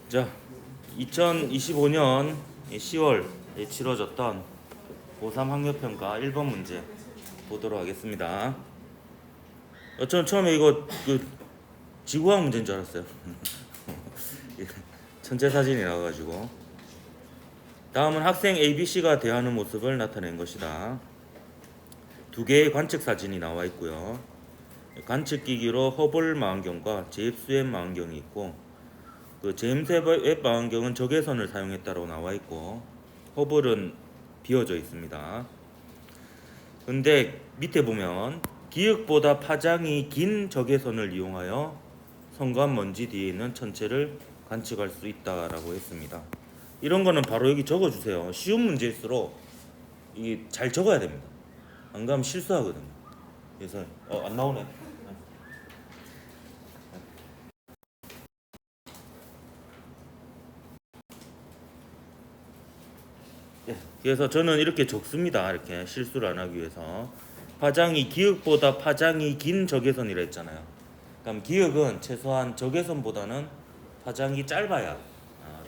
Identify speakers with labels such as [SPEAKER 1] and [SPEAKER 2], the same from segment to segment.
[SPEAKER 1] 자, 2025년 10월에 치러졌던 고3 학력평가 1번 문제 보도록 하겠습니다. 저는 처음에 이거 지구과학 문제인 줄 알았어요. 천체 사진이 나와가지고. 다음은 학생 ABC가 대하는 모습을 나타낸 것이다. 두 개의 관측 사진이 나와 있고요. 관측기기로 허블 망원경과 제임스 웹 망원경이 있고, 제임스 웹 망원경은 적외선을 사용했다고 나와 있고, 허블은 비어져 있습니다. 근데 밑에 보면 기역보다 파장이 긴 적외선을 이용하여 성간 먼지 뒤에 있는 천체를 관측할 수 있다라고 했습니다. 이런 거는 바로 여기 적어주세요. 쉬운 문제일수록 이게 잘 적어야 됩니다. 안 그러면 실수하거든요. 그래서 안 나오네. 그래서 저는 이렇게 적습니다. 이렇게 실수를 안 하기 위해서. 파장이 기역보다 파장이 긴 적외선이라 했잖아요. 그럼 기역은 최소한 적외선보다는 파장이 짧아야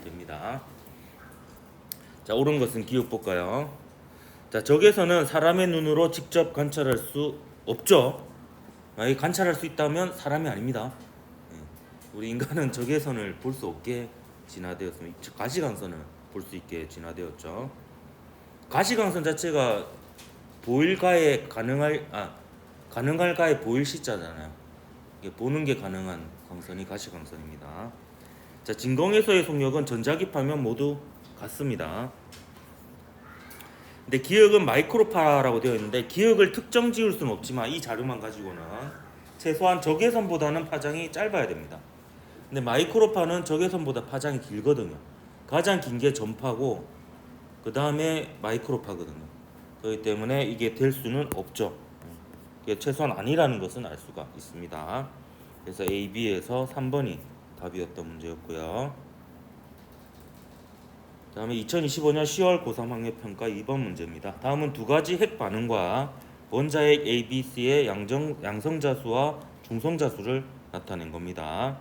[SPEAKER 1] 됩니다. 자, 옳은 것은 기역 볼까요? 자, 적외선은 사람의 눈으로 직접 관찰할 수 없죠. 만약에 관찰할 수 있다면 사람이 아닙니다. 우리 인간은 적외선을 볼 수 없게 진화되었습니다. 가시광선을 볼 수 있게 진화되었죠. 가시광선 자체가 보일가에 가능할가에 보일 시자잖아요. 이게 보는 게 가능한 광선이 가시광선입니다. 자, 진공에서의 속력은 전자기파면 모두 같습니다. 근데 기역은 마이크로파라고 되어 있는데 기역을 특정 지을 수는 없지만 이 자료만 가지고는 최소한 적외선보다는 파장이 짧아야 됩니다. 근데 마이크로파는 적외선보다 파장이 길거든요. 가장 긴 게 전파고 그 다음에 마이크로파거든요. 그렇기 때문에 이게 될 수는 없죠. 이게 최소한 아니라는 것은 알 수가 있습니다. 그래서 A, B에서 3번이 답이었던 문제였고요. 다음에 2025년 10월 고3 학력평가 2번 문제입니다. 다음은 두 가지 핵 반응과 원자핵 A, B, C의 양성자수와 중성자수를 나타낸 겁니다.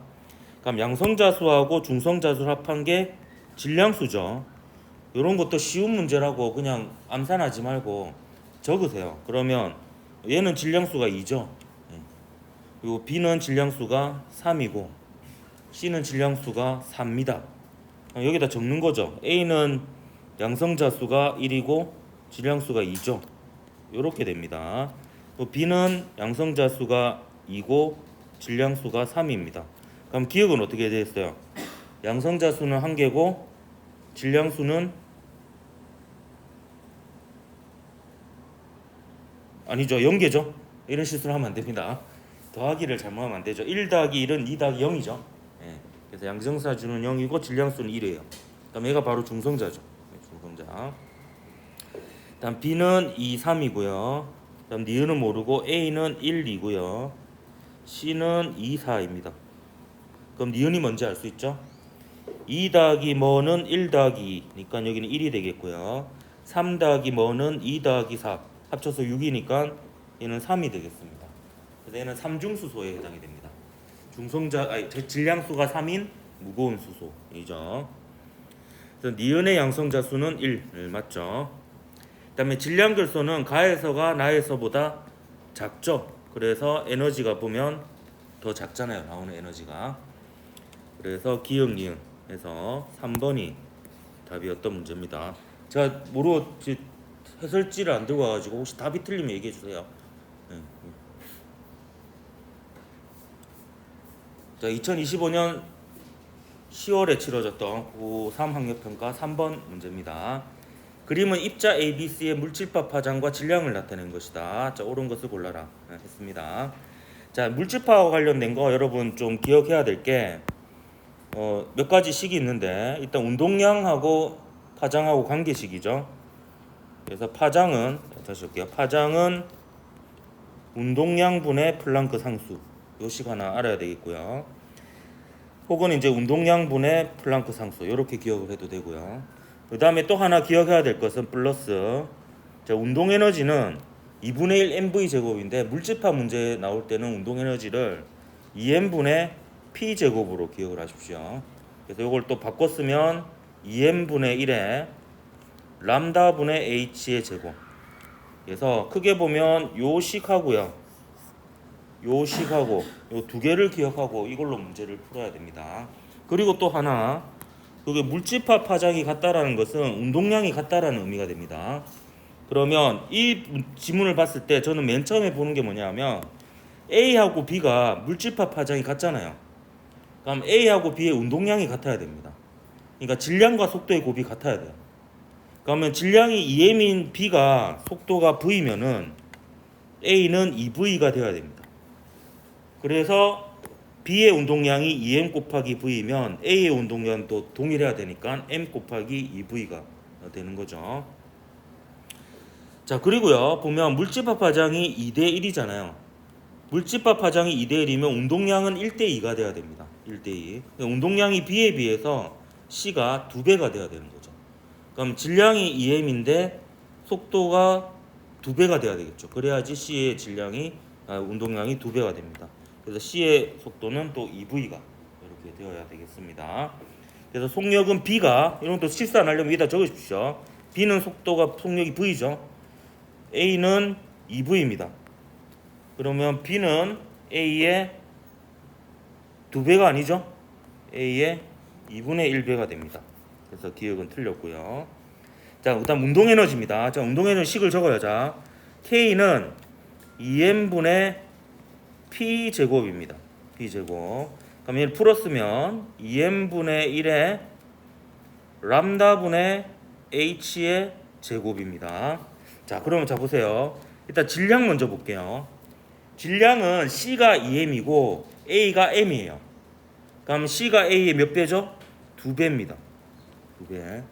[SPEAKER 1] 그럼 양성자수하고 중성자수를 합한 게 질량수죠. 이런 것도 쉬운 문제라고 그냥 암산하지 말고 적으세요. 그러면 얘는 질량수가 2죠. 그리고 B는 질량수가 3이고 C는 질량수가 4입니다. 여기다 적는 거죠. A는 양성자수가 1이고 질량수가 2죠. 이렇게 됩니다. B는 양성자수가 2고 질량수가 3입니다. 그럼 기억은 어떻게 되었어요? 양성자수는 1개고 질량수는 아니죠. 0개죠. 이런 실수를 하면 안 됩니다. 더하기를 잘못하면 안 되죠. 1 더하기 1은 2 더하기 0이죠. 그래서 양성자수는 0이고 질량수는 1이에요. 그럼 얘가 바로 중성자죠. 중성자. 다음 B는 2, 3이고요. 다음 니은은 모르고 A는 1, 2고요. C는 2, 4입니다. 그럼 니은이 뭔지 알 수 있죠? 2 더하기 뭐는 1 더하기 2니까 여기는 1이 되겠고요. 3 더하기 뭐는 2 더하기 4 합쳐서 6이니까 얘는 3이 되겠습니다. 그래서 얘는 삼중수소에 해당이 됩니다. 질량수가 3인 무거운 수소이죠. 그래서 니은의 양성자수는 1 맞죠. 그 다음에 질량결소는 가에서가 나에서보다 작죠. 그래서 에너지가 보면 더 작잖아요. 나오는 에너지가. 그래서 기역 니은에서 3번이 답이었던 문제입니다. 제가 모르고 해설지를 안 들고 와가지고 혹시 답이 틀리면 얘기해 주세요. 자, 2025년 10월에 치러졌던 고3 학력평가 3번 문제입니다. 그림은 입자 ABC의 물질파 파장과 질량을 나타낸 것이다. 자, 옳은 것을 골라라 했습니다. 자, 물질파와 관련된 거 여러분 좀 기억해야 될 게 몇 가지 식이 있는데 일단 운동량하고 파장하고 관계식이죠. 그래서 파장은 다시 할게요. 파장은 운동량분의 플랑크 상수. 요 식 하나 알아야 되겠고요. 혹은 이제 운동량분의 플랑크 상수 이렇게 기억을 해도 되고요. 그 다음에 또 하나 기억해야 될 것은 플러스 운동 에너지는 2분의 1 mv 제곱인데 물질파 문제 나올 때는 운동 에너지를 2m분의 p 제곱으로 기억을 하십시오. 그래서 이걸 또 바꿔 쓰면 2m분의 1에 람다분의 h의 제곱. 그래서 크게 보면 요 식하고요, 요 식하고 요 두 개를 기억하고 이걸로 문제를 풀어야 됩니다. 그리고 또 하나, 그게 물집합 파장이 같다라는 것은 운동량이 같다라는 의미가 됩니다. 그러면 이 지문을 봤을 때 저는 맨 처음에 보는 게 뭐냐면 A하고 B가 물집합 파장이 같잖아요. 그럼 A하고 B의 운동량이 같아야 됩니다. 그러니까 질량과 속도의 곱이 같아야 돼요. 그러면 질량이 2m인 B가 속도가 V면은 A는 2V가 되어야 됩니다. 그래서 B의 운동량이 2m 곱하기 V면 A의 운동량도 동일해야 되니까 m 곱하기 2V가 되는 거죠. 자, 그리고요 보면 물집합 파장이 2대 1이잖아요. 물집합 파장이 2대 1이면 운동량은 1대 2가 돼야 됩니다. 1대 2. 운동량이 B에 비해서 C가 2배가 돼야 되는 거죠. 그럼 질량이 2m인데 속도가 2배가 돼야 되겠죠. 그래야지 C의 운동량이 2배가 됩니다. 그래서 C의 속도는 또 2V가 이렇게 되어야 되겠습니다. 그래서 속력은 B가, 이런 것도 실수 안 하려면 여기다 적으십시오. B는 속력이 V죠. A는 2V입니다. 그러면 B는 A의 2배가 아니죠. A의 2분의 1배가 됩니다. 그래서 기억은 틀렸고요. 자, 일단 운동에너지입니다. 자, 운동에너지 식을 적어요. 자, K는 2m분의 P제곱입니다. P제곱. 그럼 얘를 풀었으면 2m분의 1에 람다분의 H의 제곱입니다. 자, 그러면 자 보세요. 일단 질량 먼저 볼게요. 질량은 C가 2m이고 A가 m이에요. 그럼 C가 A의 몇 배죠? 2배입니다. 2배.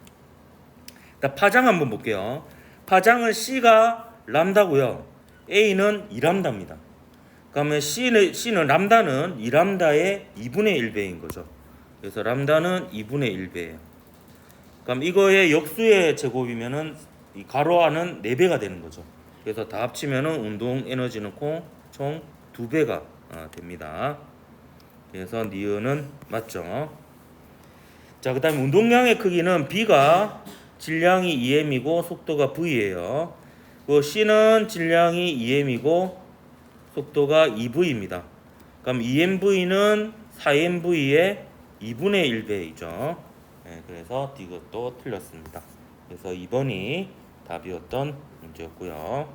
[SPEAKER 1] 일단 파장 한번 볼게요. 파장은 C가 람다고요. A는 2람다입니다. 그러면 C는 람다는 2람다의 2분의 1배인 거죠. 그래서 람다는 2분의 1배예요. 그럼 이거의 역수의 제곱이면은 이 가로 안은 4배가 되는 거죠. 그래서 다 합치면은 운동 에너지는 총 2배가 됩니다. 그래서 니은은 맞죠. 자, 그다음에 운동량의 크기는 B가 질량이 2m이고 속도가 V예요. 그 C는 질량이 2m이고 속도가 2V입니다. 그럼 2mV는 4mV의 2분의 1배이죠. 네, 그래서 이것도 틀렸습니다. 그래서 2번이 답이었던 문제였고요.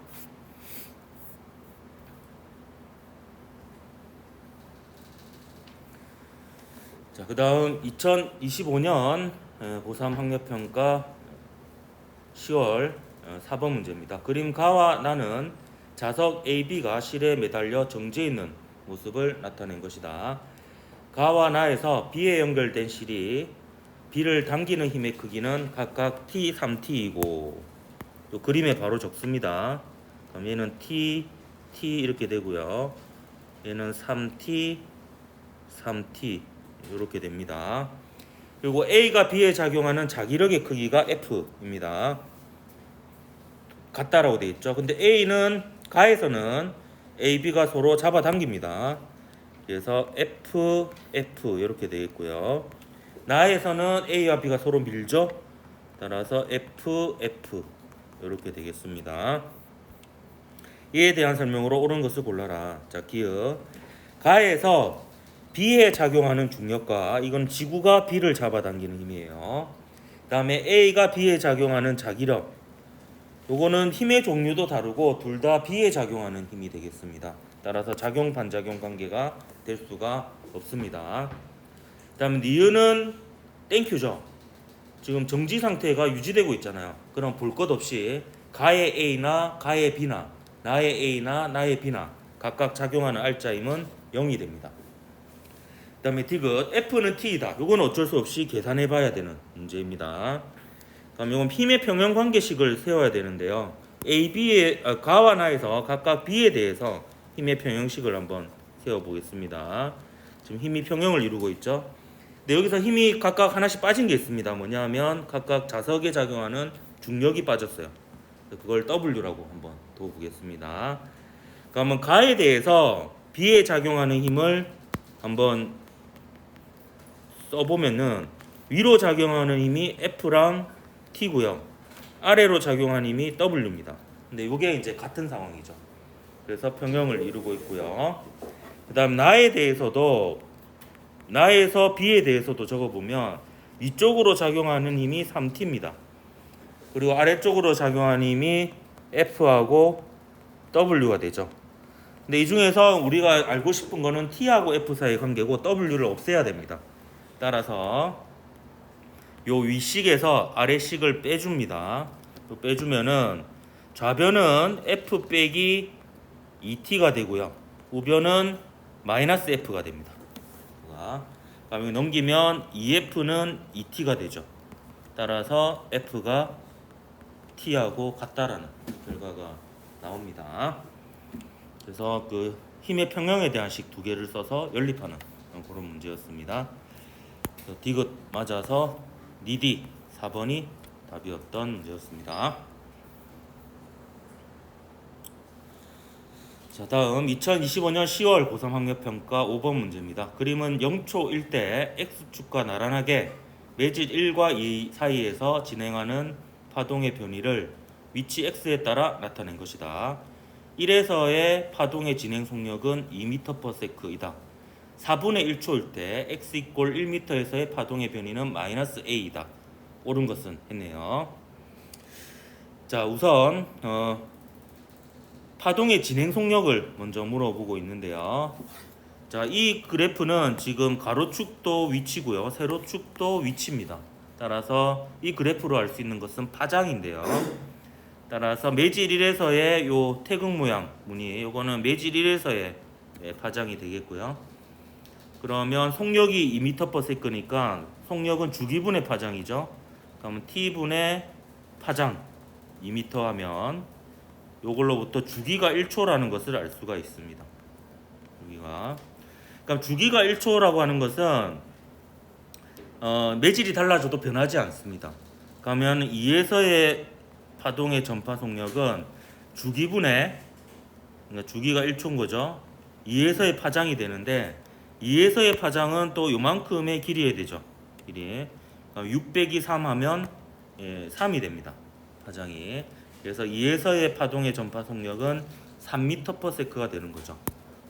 [SPEAKER 1] 자, 그 다음 2025년 고3 학력평가 10월 4번 문제입니다. 그림 가와 나는 자석 AB가 실에 매달려 정지해 있는 모습을 나타낸 것이다. 가와 나에서 B에 연결된 실이 B를 당기는 힘의 크기는 각각 T, 3T이고 또 그림에 바로 적습니다. 그럼 얘는 T 이렇게 되고요. 얘는 3T, 3T 이렇게 됩니다. 그리고 A가 B에 작용하는 자기력의 크기가 F입니다. 같다라고 되어 있죠. 근데 A는 가에서는 A, B가 서로 잡아당깁니다. 그래서 F 이렇게 되어 있고요. 나에서는 A와 B가 서로 밀죠. 따라서 F 이렇게 되겠습니다. 이에 대한 설명으로 옳은 것을 골라라. 자, 기억. 가에서 B에 작용하는 중력과 이건 지구가 B를 잡아당기는 힘이에요. 그 다음에 A가 B에 작용하는 자기력. 요거는 힘의 종류도 다르고 둘 다 B에 작용하는 힘이 되겠습니다. 따라서 작용 반작용 관계가 될 수가 없습니다. 그 다음에 니은은 땡큐죠. 지금 정지 상태가 유지되고 있잖아요. 그럼 볼 것 없이 가의 A나 가의 B나 나의 A나 나의 B나 각각 작용하는 알짜임은 0이 됩니다. 그 다음에 디귿 F는 T이다. 이건 어쩔 수 없이 계산해 봐야 되는 문제입니다. 그럼 이건 힘의 평형 관계식을 세워야 되는데요. 가와 나에서 각각 B에 대해서 힘의 평형식을 한번 세워보겠습니다. 지금 힘이 평형을 이루고 있죠. 근데 여기서 힘이 각각 하나씩 빠진 게 있습니다. 뭐냐면 각각 자석에 작용하는 중력이 빠졌어요. 그걸 W라고 한번 둬보겠습니다. 그러면 가에 대해서 B에 작용하는 힘을 한번 써보면은 위로 작용하는 힘이 F랑 T고요. 아래로 작용하는 힘이 W입니다. 근데 이게 이제 같은 상황이죠. 그래서 평형을 이루고 있고요. 그다음 나에서 B에 대해서도 적어보면 위쪽으로 작용하는 힘이 3T입니다. 그리고 아래쪽으로 작용하는 힘이 F하고 W가 되죠. 근데 이 중에서 우리가 알고 싶은 거는 T하고 F 사이의 관계고 W를 없애야 됩니다. 따라서 요 위식에서 아래식을 빼줍니다. 빼주면은 좌변은 F 빼기 2T가 되고요. 우변은 마이너스 F가 됩니다. 그다음에 넘기면 2F는 2T가 되죠. 따라서 F가 T하고 같다라는 결과가 나옵니다. 그래서 그 힘의 평형에 대한 식 두 개를 써서 연립하는 그런 문제였습니다. 디귿 맞아서 니디 4번이 답이었던 문제였습니다. 자, 다음 2025년 10월 고3 학력평가 5번 문제입니다. 그림은 0초 1대 X축과 나란하게 매질 1과 2 사이에서 진행하는 파동의 변이를 위치 X에 따라 나타낸 것이다. 1에서의 파동의 진행 속력은 2m/s이다. 4분의 1초일 때 x = 1m에서의 파동의 변이는 마이너스 a이다. 옳은 것은 했네요. 자, 우선 파동의 진행 속력을 먼저 물어보고 있는데요. 자, 이 그래프는 지금 가로축도 위치고요, 세로축도 위치입니다. 따라서 이 그래프로 알 수 있는 것은 파장인데요. 따라서 매질 1에서의 요 태극 모양 무늬, 요거는 매질 1에서의 파장이 되겠고요. 그러면 속력이 2m/s니까 속력은 주기분의 파장이죠. 그러면 t분의 파장 2m 하면 요걸로부터 주기가 1초라는 것을 알 수가 있습니다. 그러니까 주기가 1초라고 하는 것은 매질이 달라져도 변하지 않습니다. 그러면 2에서의 파동의 전파 속력은 주기분의, 그러니까 주기가 1초인 거죠. 2에서의 파장이 되는데 2에서의 파장은 또 요만큼의 길이에 되죠. 길이. 6 빼기 3 하면 3이 됩니다. 파장이. 그래서 2에서의 파동의 전파 속력은 3m/s가 되는 거죠.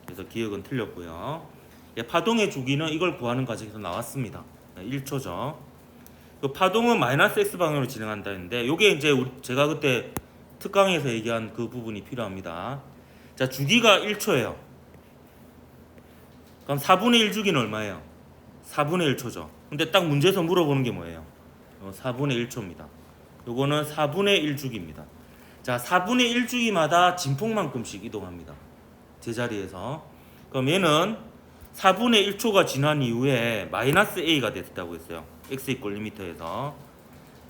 [SPEAKER 1] 그래서 기억은 틀렸고요. 파동의 주기는 이걸 구하는 과정에서 나왔습니다. 1초죠. 그 파동은 마이너스 x 방향으로 진행한다 했는데 요게 이제 제가 그때 특강에서 얘기한 그 부분이 필요합니다. 자, 주기가 1초예요. 그럼 4분의 1 주기는 얼마예요? 4분의 1초죠. 근데 딱 문제에서 물어보는 게 뭐예요? 4분의 1초입니다. 요거는 4분의 1 주기입니다. 자, 4분의 1 주기마다 진폭만큼씩 이동합니다. 제자리에서. 그럼 얘는 4분의 1초가 지난 이후에 마이너스 a가 됐다고 했어요. x = 1m에서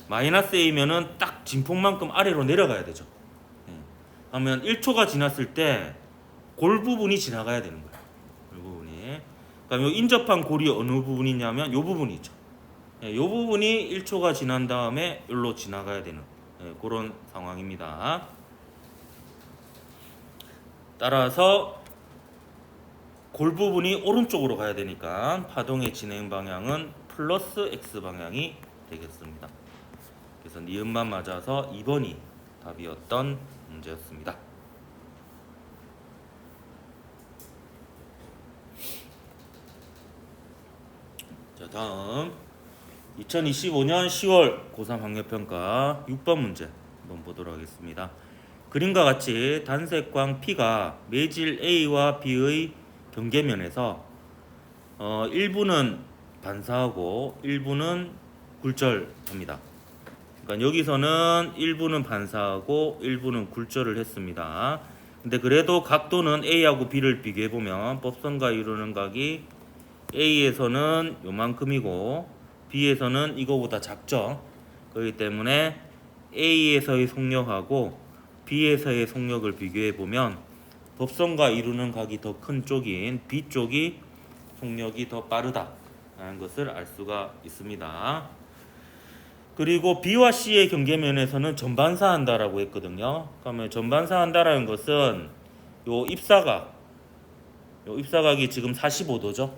[SPEAKER 1] 마이너스 a면은 딱 진폭만큼 아래로 내려가야 되죠. 그러면 1초가 지났을 때 골 부분이 지나가야 되는 거예요. 이 부분이. 그러니까 요 인접한 골이 어느 부분이냐면 요 부분이 있죠. 요 부분이 1초가 지난 다음에 여기로 지나가야 되는 그런 상황입니다. 따라서 골 부분이 오른쪽으로 가야 되니까 파동의 진행 방향은 플러스 x 방향이 되겠습니다. 그래서 니은만 맞아서 2번이 답이었던 문제였습니다. 자, 다음 2025년 10월 고3 학력평가 6번 문제 한번 보도록 하겠습니다. 그림과 같이 단색광 P가 매질 A와 B의 경계면에서 일부는 반사하고 일부는 굴절합니다. 그러니까 여기서는 일부는 반사하고 일부는 굴절을 했습니다. 근데 그래도 각도는 A하고 B를 비교해 보면 법선과 이루는 각이 A에서는 요만큼이고 B에서는 이거보다 작죠. 그렇기 때문에 A에서의 속력하고 B에서의 속력을 비교해 보면 법선과 이루는 각이 더 큰 쪽인 B 쪽이 속력이 더 빠르다라는 것을 알 수가 있습니다. 그리고 B와 C의 경계면에서는 전반사한다라고 했거든요. 그러면 전반사한다라는 것은 요 입사각이 지금 45도죠.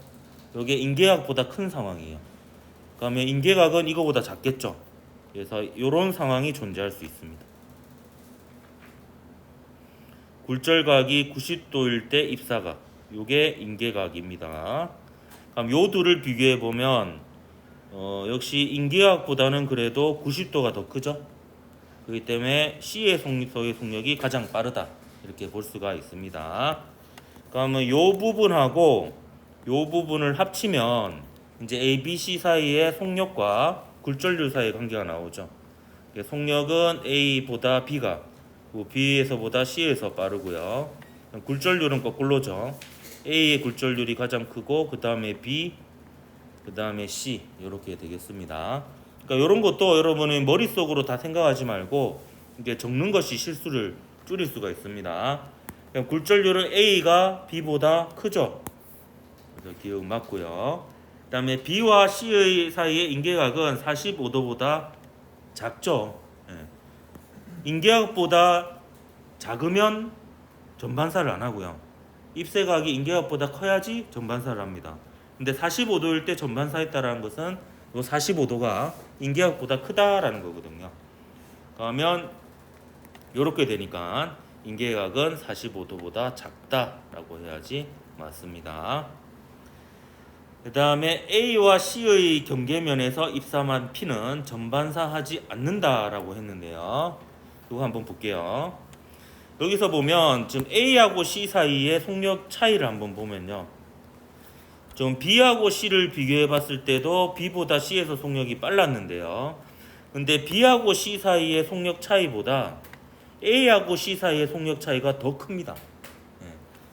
[SPEAKER 1] 이게 인계각보다 큰 상황이에요. 그러면 인계각은 이거보다 작겠죠. 그래서 이런 상황이 존재할 수 있습니다. 굴절각이 90도일 때 입사각, 요게 인계각입니다. 그럼 요 둘을 비교해 보면 역시 인계각보다는 그래도 90도가 더 크죠. 그렇기 때문에 C의 속력의 속력이 가장 빠르다, 이렇게 볼 수가 있습니다. 그러면 요 부분하고 요 부분을 합치면 이제 A, B, C 사이의 속력과 굴절률 사이의 관계가 나오죠. 속력은 A보다 B가 B에서보다 C에서 빠르고요. 굴절률은 거꾸로죠. A의 굴절률이 가장 크고 그 다음에 B, 그 다음에 C, 이렇게 되겠습니다. 그러니까 이런 것도 여러분이 머릿속으로 다 생각하지 말고 이게 적는 것이 실수를 줄일 수가 있습니다. 굴절률은 A가 B보다 크죠. 그래서 기억 맞고요. 그 다음에 B와 C의 사이의 인계각은 45도보다 작죠. 인계각보다 작으면 전반사를 안 하고요. 입새각이 인계각보다 커야지 전반사를 합니다. 근데 45도일 때 전반사했다라는 것은 이 45도가 인계각보다 크다라는 거거든요. 그러면 이렇게 되니까 인계각은 45도보다 작다라고 해야지 맞습니다. 그 다음에 A와 C의 경계면에서 입사한 P는 전반사하지 않는다라고 했는데요. 이거 한번 볼게요. 여기서 보면 지금 A하고 C 사이의 속력 차이를 한번 보면요. 좀 B하고 C를 비교해 봤을 때도 B보다 C에서 속력이 빨랐는데요. 근데 B하고 C 사이의 속력 차이보다 A하고 C 사이의 속력 차이가 더 큽니다.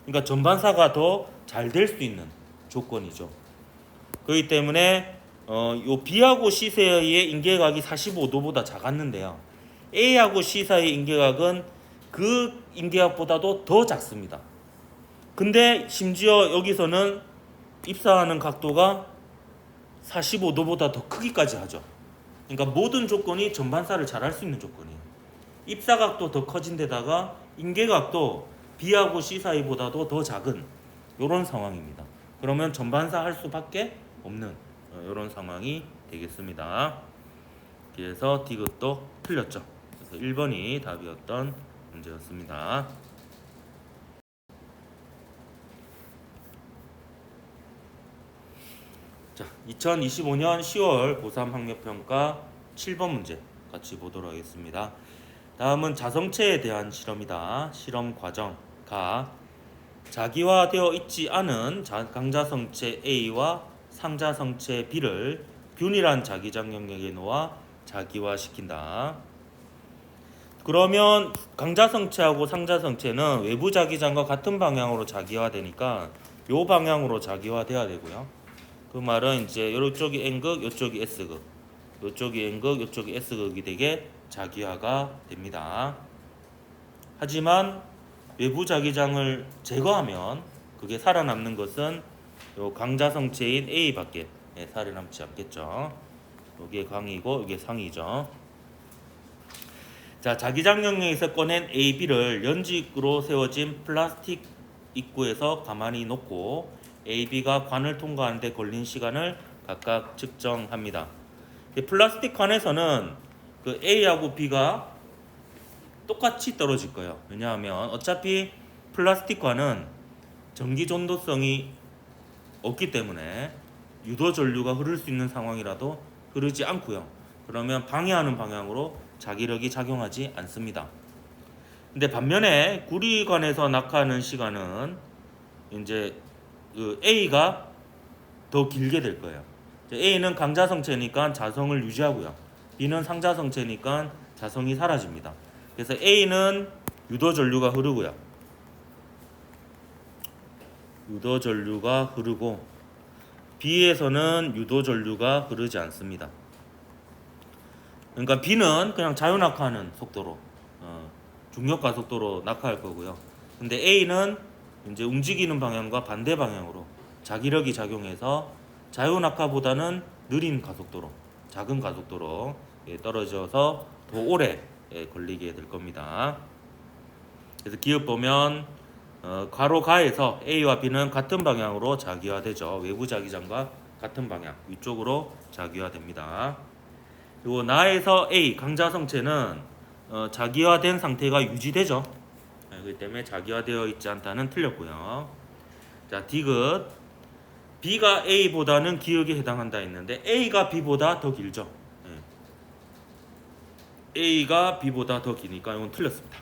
[SPEAKER 1] 그러니까 전반사가 더 잘 될 수 있는 조건이죠. 그렇기 때문에 요 B하고 C 사이의 인계각이 45도보다 작았는데요. A하고 C 사이의 인계각은 그 인계각보다도 더 작습니다. 근데 심지어 여기서는 입사하는 각도가 45도보다 더 크기까지 하죠. 그러니까 모든 조건이 전반사를 잘 할 수 있는 조건이에요. 입사각도 더 커진 데다가 인계각도 B하고 C 사이보다도 더 작은 이런 상황입니다. 그러면 전반사 할 수밖에 없는 이런 상황이 되겠습니다. 그래서 D것도 틀렸죠. 그래서 1번이 답이었던 문제였습니다. 자, 2025년 10월 고3 학력평가 7번 문제 같이 보도록 하겠습니다. 다음은 자성체에 대한 실험이다. 실험 과정 가 자기화되어 있지 않은 강자성체 A와 상자성체 B를 균일한 자기장 영역에 놓아 자기화시킨다. 그러면 강자성체하고 상자성체는 외부 자기장과 같은 방향으로 자기화되니까 요 방향으로 자기화돼야 되고요. 그 말은 이제 이쪽이 N극, 이쪽이 S극, 이쪽이 N극, 이쪽이 S극이 되게 자기화가 됩니다. 하지만 외부 자기장을 제거하면 그게 살아남는 것은 요 강자성체인 A밖에 살아남지 않겠죠. 여기에 강이고 여기에 상이죠. 자, 자기장 영역에서 꺼낸 A, B를 연직으로 세워진 플라스틱 입구에서 가만히 놓고 A, B가 관을 통과하는 데 걸린 시간을 각각 측정합니다. 플라스틱 관에서는 그 A하고 B가 똑같이 떨어질 거예요. 왜냐하면 어차피 플라스틱 관은 전기 전도성이 없기 때문에 유도 전류가 흐를 수 있는 상황이라도 흐르지 않고요. 그러면 방해하는 방향으로 자기력이 작용하지 않습니다. 근데 반면에 구리관에서 낙하하는 시간은 이제 그 A가 더 길게 될 거예요. A는 강자성체니까 자성을 유지하고요. B는 상자성체니까 자성이 사라집니다. 그래서 A는 유도 전류가 흐르고요. 유도 전류가 흐르고 B에서는 유도 전류가 흐르지 않습니다. 그러니까 B는 그냥 자유낙하하는 속도로 중력 가속도로 낙하할 거고요. 근데 A는 이제 움직이는 방향과 반대 방향으로 자기력이 작용해서 자유낙하보다는 느린 가속도로, 작은 가속도로 떨어져서 더 오래 걸리게 될 겁니다. 그래서 기업 보면 괄호 가에서 A와 B는 같은 방향으로 자기화되죠. 외부 자기장과 같은 방향 위쪽으로 자기화됩니다. 그리고 나에서 A 강자성체는 자기화된 상태가 유지되죠. 그렇기 때문에 자기화되어 있지 않다는 틀렸고요. 자, 디귿 B가 A보다는 기역에 해당한다 했는데 A가 B보다 더 길죠. A가 B보다 더 기니까 이건 틀렸습니다.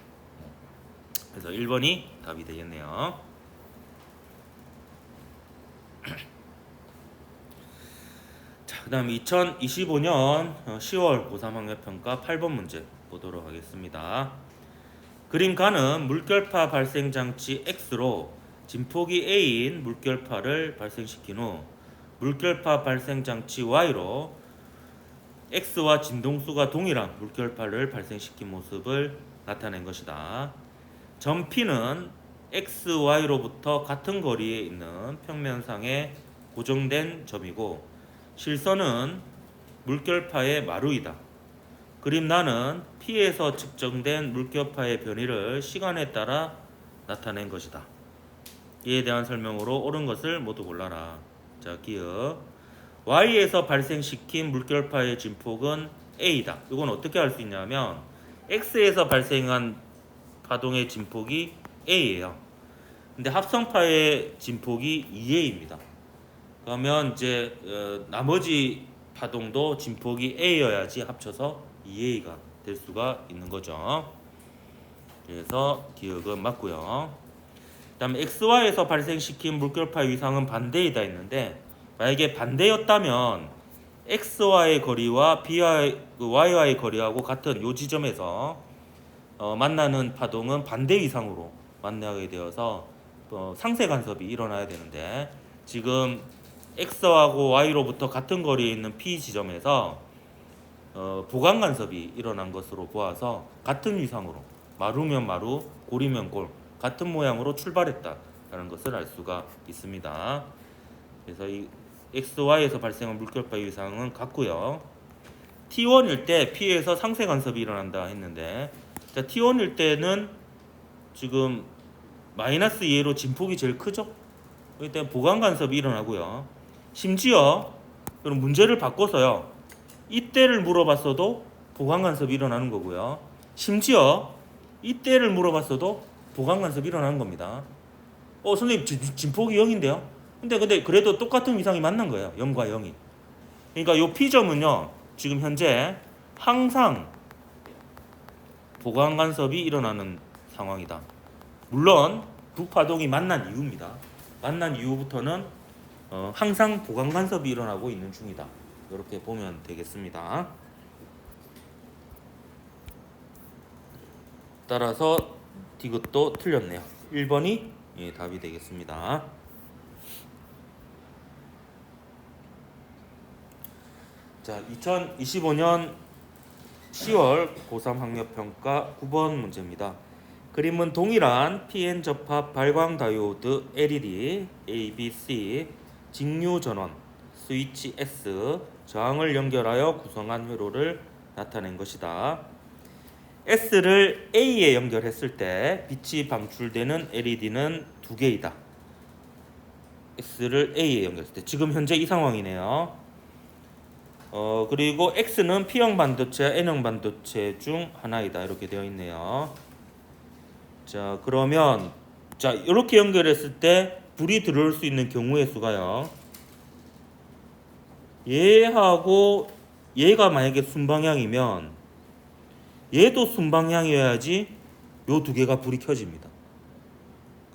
[SPEAKER 1] 그래서 1번이 답이 되겠네요. 자, 그 다음 2025년 10월 고3 학력평가 8번 문제 보도록 하겠습니다. 그림가는 물결파 발생 장치 X로 진폭이 A인 물결파를 발생시킨 후 물결파 발생 장치 Y로 X와 진동수가 동일한 물결파를 발생시킨 모습을 나타낸 것이다. 점 P는 X, Y로부터 같은 거리에 있는 평면상에 고정된 점이고 실선은 물결파의 마루이다. 그림 나는 P에서 측정된 물결파의 변이를 시간에 따라 나타낸 것이다. 이에 대한 설명으로 옳은 것을 모두 골라라. 자, 기억. Y에서 발생시킨 물결파의 진폭은 A다. 이건 어떻게 알 수 있냐면 X에서 발생한 파동의 진폭이 A예요. 근데 합성파의 진폭이 2A입니다. 그러면 이제 나머지 파동도 진폭이 A여야지 합쳐서 2A가 될 수가 있는 거죠. 그래서 기억은 맞고요. 그다음에 XY에서 발생시킨 물결파의 위상은 반대이다 했는데 만약에 반대였다면 X와의 거리와 Y와의 거리하고 같은 요 지점에서 만나는 파동은 반대 위상으로 만나게 되어서 상세 간섭이 일어나야 되는데 지금 X하고 Y로부터 같은 거리에 있는 P 지점에서 보강 간섭이 일어난 것으로 보아서 같은 위상으로 마루면 마루, 골이면 골 같은 모양으로 출발했다라는 것을 알 수가 있습니다. 그래서 이 XY에서 발생한 물결파 위상은 같고요. T1일 때 P에서 상세 간섭이 일어난다 했는데 자, T1일 때는 지금 마이너스 2로 진폭이 제일 크죠. 그렇기 때문에 보강 간섭이 일어나고요. 심지어 그럼 문제를 바꿔서요. 이때를 물어봤어도 보강 간섭이 일어나는 거고요. 심지어 이때를 물어봤어도 보강 간섭이 일어나는 겁니다. 선생님 진폭이 0인데요. 근데 그래도 똑같은 위상이 만난 거예요. 0과 0이. 그러니까 요 P점은요. 지금 현재 항상 보강 간섭이 일어나는 상황이다. 물론 두 파동이 만난 이후입니다. 만난 이후부터는 항상 보강 간섭이 일어나고 있는 중이다. 이렇게 보면 되겠습니다. 따라서 디귿도 틀렸네요. 1번이 답이 되겠습니다. 자, 2025년 10월 고3 학력평가 9번 문제입니다. 그림은 동일한 PN 접합 발광 다이오드 LED A, B, C 직류 전원 스위치 S 저항을 연결하여 구성한 회로를 나타낸 것이다. S를 A에 연결했을 때 빛이 방출되는 LED는 2개이다. S를 A에 연결했을 때 지금 현재 이 상황이네요. 그리고 X는 P형 반도체와 N형 반도체 중 하나이다. 이렇게 되어 있네요. 자, 그러면 자, 이렇게 연결했을 때 불이 들어올 수 있는 경우의 수가요. 얘하고 얘가 만약에 순방향이면 얘도 순방향이어야지 요 두 개가 불이 켜집니다.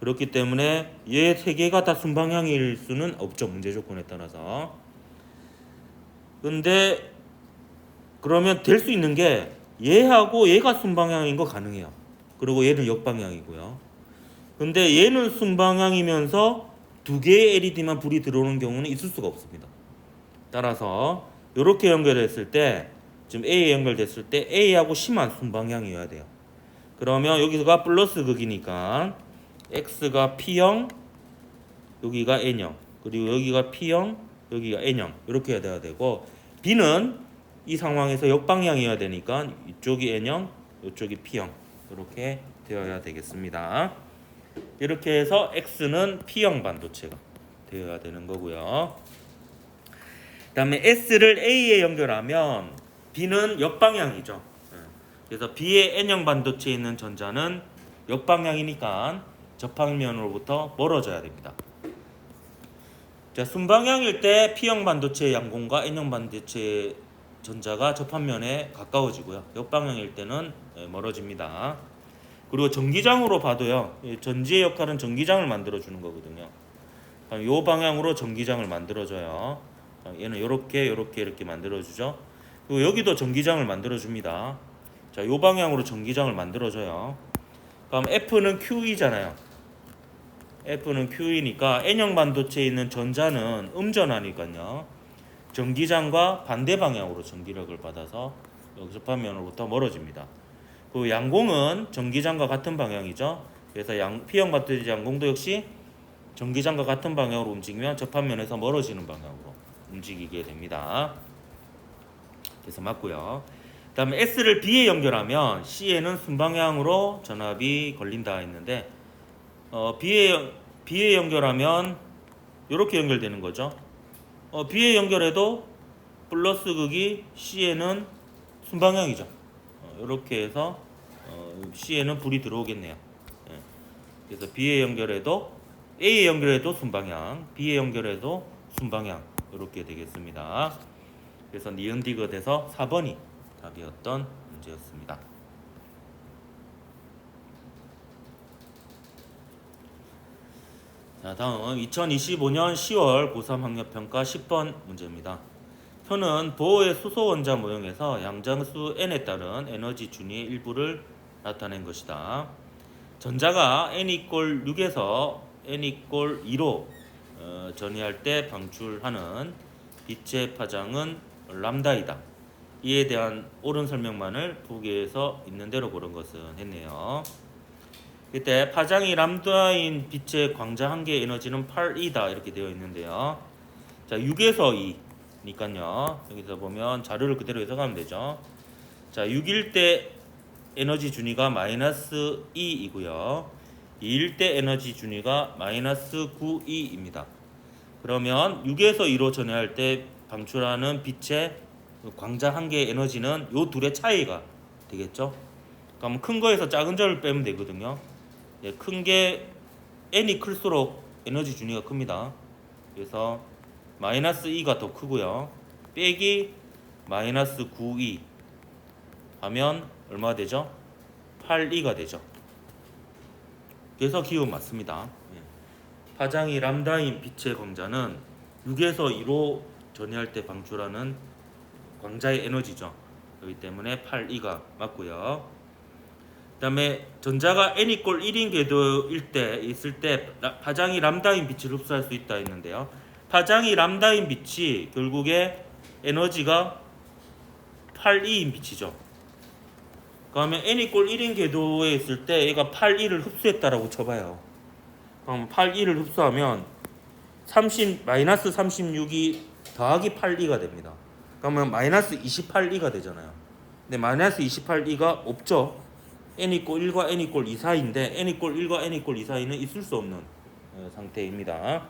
[SPEAKER 1] 그렇기 때문에 얘 세 개가 다 순방향일 수는 없죠. 문제 조건에 따라서. 근데 그러면 될 수 있는 게 얘하고 얘가 순방향인 거 가능해요. 그리고 얘는 역방향이고요. 근데 얘는 순방향이면서 두 개의 LED만 불이 들어오는 경우는 있을 수가 없습니다. 따라서 이렇게 연결했을 때 지금 A에 연결됐을 때 A하고 C만 순방향이어야 돼요. 그러면 여기가 플러스 극이니까 X가 P형, 여기가 N형, 그리고 여기가 P형, 여기가 N형 이렇게 해야 되고 B는 이 상황에서 역방향이어야 되니까 이쪽이 N형, 이쪽이 P형 이렇게 되어야 되겠습니다. 이렇게 해서 X는 P형 반도체가 되어야 되는 거고요. 그다음에 S를 A에 연결하면 B는 역방향이죠. 그래서 B의 N형 반도체에 있는 전자는 역방향이니까 접합면으로부터 멀어져야 됩니다. 자, 순방향일 때 P형 반도체의 양공과 N형 반도체의 전자가 접합면에 가까워지고요. 역방향일 때는 멀어집니다. 그리고 전기장으로 봐도요. 전지의 역할은 전기장을 만들어주는 거거든요. 이 방향으로 전기장을 만들어줘요. 얘는 이렇게 만들어주죠. 그리고 여기도 전기장을 만들어줍니다. 자, 이 방향으로 전기장을 만들어줘요. 그럼 F는 QE잖아요. F는 QE니까 N형 반도체에 있는 전자는 음전하니까요. 전기장과 반대 방향으로 전기력을 받아서 접합면으로부터 멀어집니다. 그 양공은 전기장과 같은 방향이죠. 그래서 P형 반도체 양공도 역시 전기장과 같은 방향으로 움직이면 접합면에서 멀어지는 방향으로 움직이게 됩니다. 그래서 맞고요. 그 다음에 S를 B에 연결하면 C에는 순방향으로 전압이 걸린다 했는데 B에 연결하면 이렇게 연결되는 거죠. B에 연결해도 플러스 극이 C에는 순방향이죠. 이렇게 해서 C에는 불이 들어오겠네요. 그래서 B에 연결해도 A에 연결해도 순방향, B에 연결해도 순방향 이렇게 되겠습니다. 그래서 니은디귿 돼서 4번이 답이었던 문제였습니다. 자, 다음 2025년 10월 고3 학력평가 10번 문제입니다. 표는 보호의 수소 원자 모형에서 양장수 n에 따른 에너지 준위의 일부를 나타낸 것이다. 전자가 n=6에서 n=2로 전이할 때 방출하는 빛의 파장은 람다이다. 이에 대한 옳은 설명만을 보기에서 있는 대로 고른 것은 했네요. 이때 파장이 람다인 빛의 광자 한 개의 에너지는 8E다 이렇게 되어 있는데요. 자, 6에서 2니까요. 여기서 보면 자료를 그대로 해석하면 되죠. 자, 6일 때 에너지 준위가 마이너스 2이고요. 2일 때 에너지 준위가 마이너스 9E입니다. 그러면 6에서 2로 전해할 때 방출하는 빛의 광자 한 개의 에너지는 요 둘의 차이가 되겠죠. 그럼 큰 거에서 작은 점을 빼면 되거든요. 큰 게 n이 클수록 에너지 준위가 큽니다. 그래서 마이너스 2가 더 크고요. 빼기 마이너스 9e 하면 얼마 되죠? 8e가 되죠. 그래서 기호 맞습니다. 파장이 람다인 빛의 광자는 6에서 2로 전해할 때 방출하는 광자의 에너지죠. 그렇기 때문에 8e가 맞고요. 그 다음에 전자가 n=1인 궤도일 때 있을 때 파장이 람다인 빛을 흡수할 수 있다 했는데요. 파장이 람다인 빛이 결국에 에너지가 8e인 빛이죠. 그러면 n=1인 궤도에 있을 때 얘가 8e를 흡수했다라고 쳐봐요. 그럼 8e를 흡수하면 마이너스 36이 더하기 8e가 됩니다. 그러면 마이너스 28e가 되잖아요. 근데 마이너스 28e가 없죠. n=1과 n=2 사이인데 n=1과 n=2 사이는 있을 수 없는 상태입니다.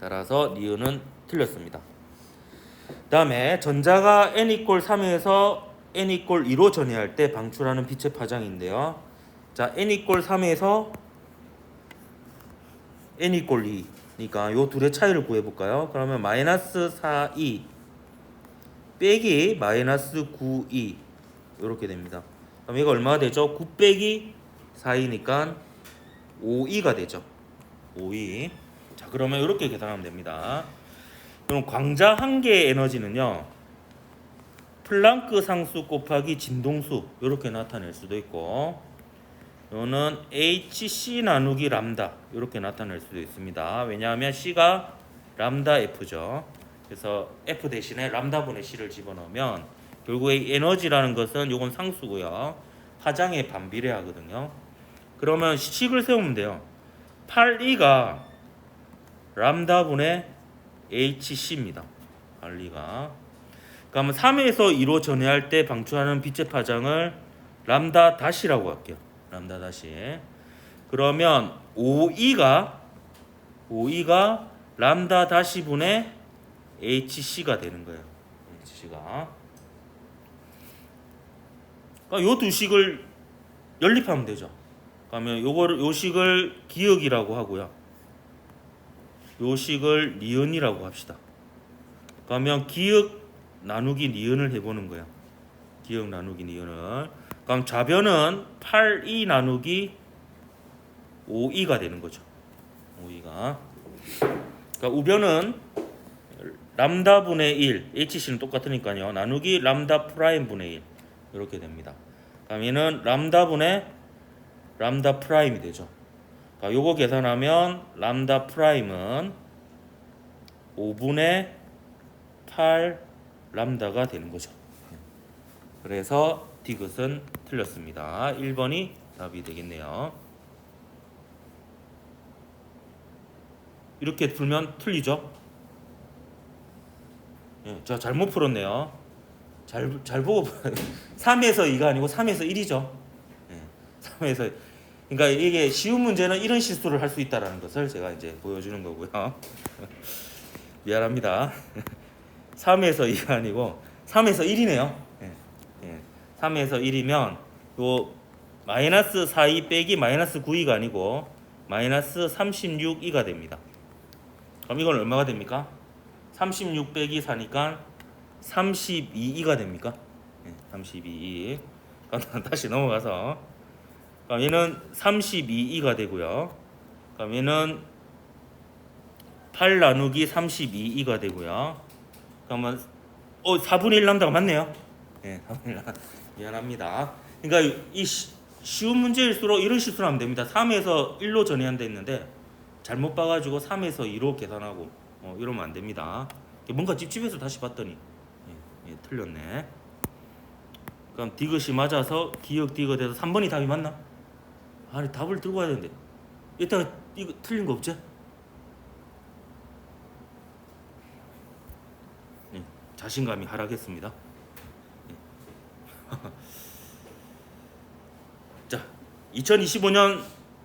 [SPEAKER 1] 따라서 니은은 틀렸습니다. 다음에 전자가 n=3에서 n=2로 전해할 때 방출하는 빛의 파장인데요. 자, n=3에서 n=2 그러니까 요 둘의 차이를 구해볼까요? 그러면 마이너스 4e 빼기 마이너스 9e 이렇게 됩니다. 그럼 이거 얼마가 되죠? 9 빼기 4이니까 5e가 되죠. 5e. 자, 그러면 이렇게 계산하면 됩니다. 그럼 광자 한 개의 에너지는요. 플랑크 상수 곱하기 진동수 이렇게 나타낼 수도 있고 이거는 hc 나누기 람다 이렇게 나타낼 수도 있습니다. 왜냐하면 c가 람다 f죠. 그래서 f 대신에 람다분의 c를 집어넣으면 결국에 에너지라는 것은 이건 상수고요. 파장에 반비례하거든요. 그러면 식을 세우면 돼요. 8e가 람다분의 hc입니다. 8e가. 그러면 3에서 2로 전해할 때 방출하는 빛의 파장을 람다 다시라고 할게요. 람다 다시. 그러면 5e가 람다 다시 분의 HC가 되는 거예요. HC가. 그러니까 요 두 식을 연립하면 되죠. 그러면 요 식을 기역이라고 하고요. 요 식을 니은이라고 합시다. 그러면 기역 나누기 니은을 해보는 거예요. 기역 나누기 니은을. 그럼 좌변은 8e 나누기 5e가 되는 거죠. 5e가. 그러니까 우변은 람다 분의 1, HC는 똑같으니까요. 나누기 람다 프라임 분의 1 이렇게 됩니다. 그럼 얘는 람다 분의 람다 프라임이 되죠. 그러니까 요거 계산하면 람다 프라임은 5분의 8 람다가 되는 거죠. 그래서 디귿은 틀렸습니다. 1번이 답이 되겠네요. 이렇게 풀면 틀리죠? 예, 제가 잘못 풀었네요. 잘 보고 3에서 2가 아니고 3에서 1이죠. 예, 3에서 그러니까 이게 쉬운 문제는 이런 실수를 할 수 있다라는 것을 제가 이제 보여주는 거고요. 미안합니다. 3에서 2가 아니고 3에서 1이네요. 예, 예, 3에서 1이면 요 마이너스 4e 빼기 마이너스 9e가 아니고 마이너스 36e가 됩니다. 그럼 이건 얼마가 됩니까? 36 빼기 4니까 32e가 됩니까? 네, 32e. 다시 넘어가서 그럼 얘는 32e가 되고요. 그럼 얘는 8 나누기 32e가 되고요. 그러면 4분의 1 람다가 맞네요. 네, 4분의 1 람다. 미안합니다. 그러니까 이 쉬운 문제일수록 이런 식으로 하면 됩니다. 3에서 1로 전환돼 있는데 잘못 봐가지고 3에서 2로 계산하고 이러면 안 됩니다. 뭔가 찝찝해서 다시 봤더니 틀렸네. 그럼 디귿이 맞아서 기역 디귿에서 3번이 답이 맞나? 아니 답을 들고 와야 되는데 이따가 이거 틀린 거 없지? 네, 자신감이 하락했습니다. 네. 자, 2025년